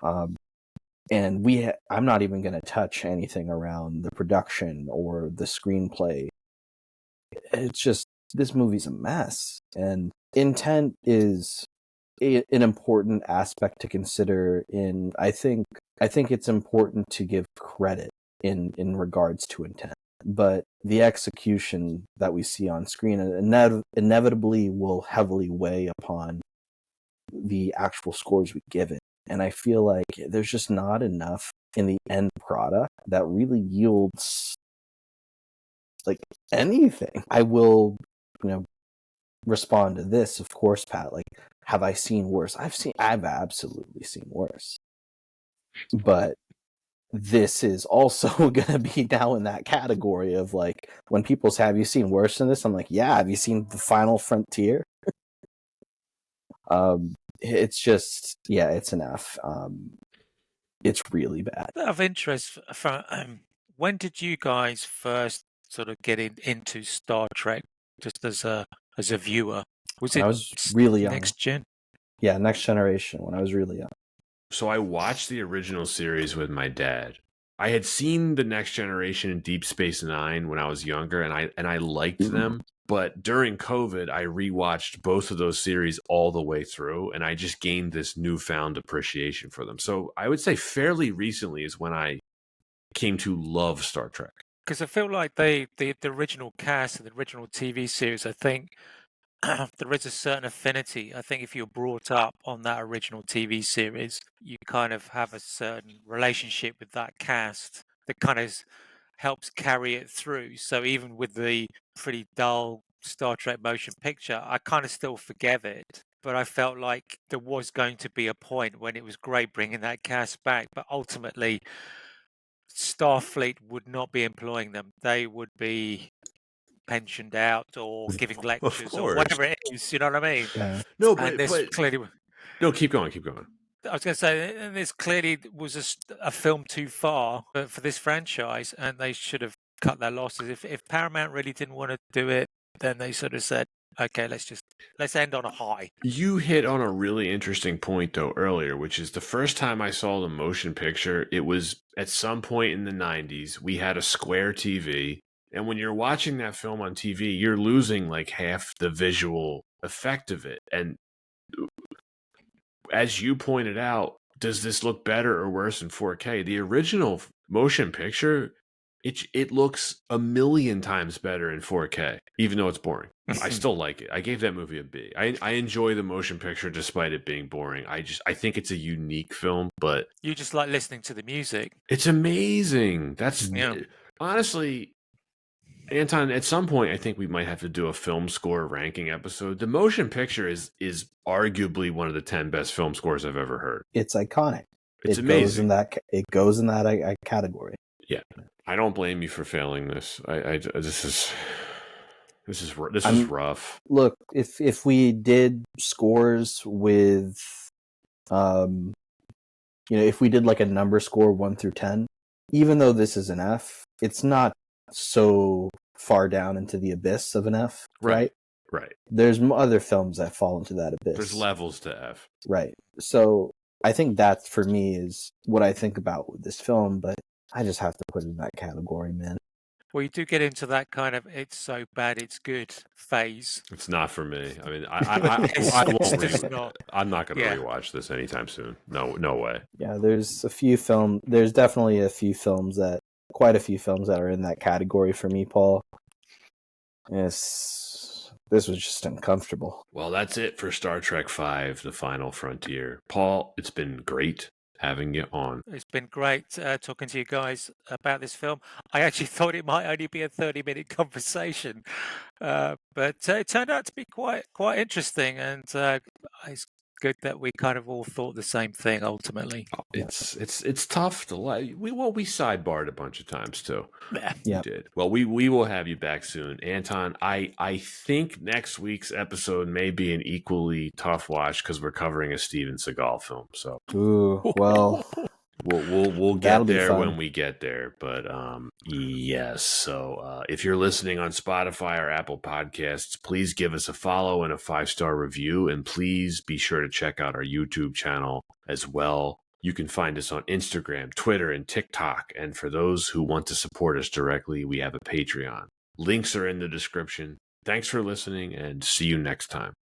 And I'm not even going to touch anything around the production or the screenplay. It's just, this movie's a mess. And intent is an important aspect to consider I think it's important to give credit in regards to intent. But the execution that we see on screen inevitably will heavily weigh upon the actual scores we give it. And I feel like there's just not enough in the end product that really yields like anything. I will, respond to this, of course, Pat. Like, have I seen worse? I've absolutely seen worse. But this is also going to be now in that category of like, when people say, have you seen worse than this? I'm like, yeah, have you seen The Final Frontier? It's just, it's enough. It's really bad. Of interest, when did you guys first sort of get into Star Trek, just as a viewer? Was When it I was really young. Next Gen? Yeah, Next Generation. When I was really young. So I watched the original series with my dad. I had seen the Next Generation and Deep Space Nine when I was younger, and I liked them. But during COVID, I rewatched both of those series all the way through, and I just gained this newfound appreciation for them. So I would say fairly recently is when I came to love Star Trek. Because I feel like the original cast and the original TV series, I think there is a certain affinity. I think if you're brought up on that original TV series, you kind of have a certain relationship with that cast that kind of helps carry it through. So even with the pretty dull Star Trek motion picture, I kind of still forgive it. But I felt like there was going to be a point when it was great bringing that cast back. But ultimately, Starfleet would not be employing them. They would be pensioned out or giving lectures or whatever it is. You know what I mean? Yeah. No, and this clearly. No, keep going. I was going to say, and this clearly was a film too far for this franchise, and they should have cut their losses. If Paramount really didn't want to do it, then they sort of said, "Okay, let's end on a high." You hit on a really interesting point though earlier, which is the first time I saw the motion picture, it was at some point in the 90s. We had a square TV, and when you're watching that film on TV, you're losing like half the visual effect of it. And as you pointed out, does this look better or worse in 4K? The original motion picture it looks a million times better in 4K, even though it's boring. I still like it. I gave that movie a B. I enjoy the motion picture despite it being boring. I think it's a unique film, but You just like listening to the music. it's amazing. That's Yeah. honestly, Anton, at some point I think we might have to do a film score ranking episode. The motion picture is arguably one of the 10 best film scores I've ever heard. It's iconic. It's it amazing. Goes in that category. Yeah. I don't blame you for failing this. This is rough. Look, if we did scores with, if we did like a number score 1 through 10, even though this is an F, it's not so far down into the abyss of an F, right? Right. There's other films that fall into that abyss. There's levels to F. Right. So I think that for me is what I think about with this film, but I just have to put it in that category, man. Well, you do get into that kind of "it's so bad it's good" phase. It's not for me. I mean, I won't. Not. I'm not going to Yeah. rewatch this anytime soon. No way. Yeah, there's definitely quite a few films that are in that category for me, Paul. Yes, this was just uncomfortable. Well, that's it for Star Trek V: The Final Frontier. Paul, it's been great having you on. It's been great talking to you guys about this film. I actually thought it might only be a 30-minute conversation, but it turned out to be quite interesting, and it's good that we kind of all thought the same thing ultimately. It's tough to like. We sidebarred a bunch of times too. Yeah, we did. Well, we will have you back soon, Anton. I think next week's episode may be an equally tough watch because we're covering a Steven Seagal film. So, well, we'll get there when we get there. But yes. So if you're listening on Spotify or Apple Podcasts, please give us a follow and a 5-star review, and please be sure to check out our YouTube channel as well. You can find us on Instagram, Twitter, and TikTok. And for those who want to support us directly, we have a Patreon. Links are in the description. Thanks for listening, and see you next time.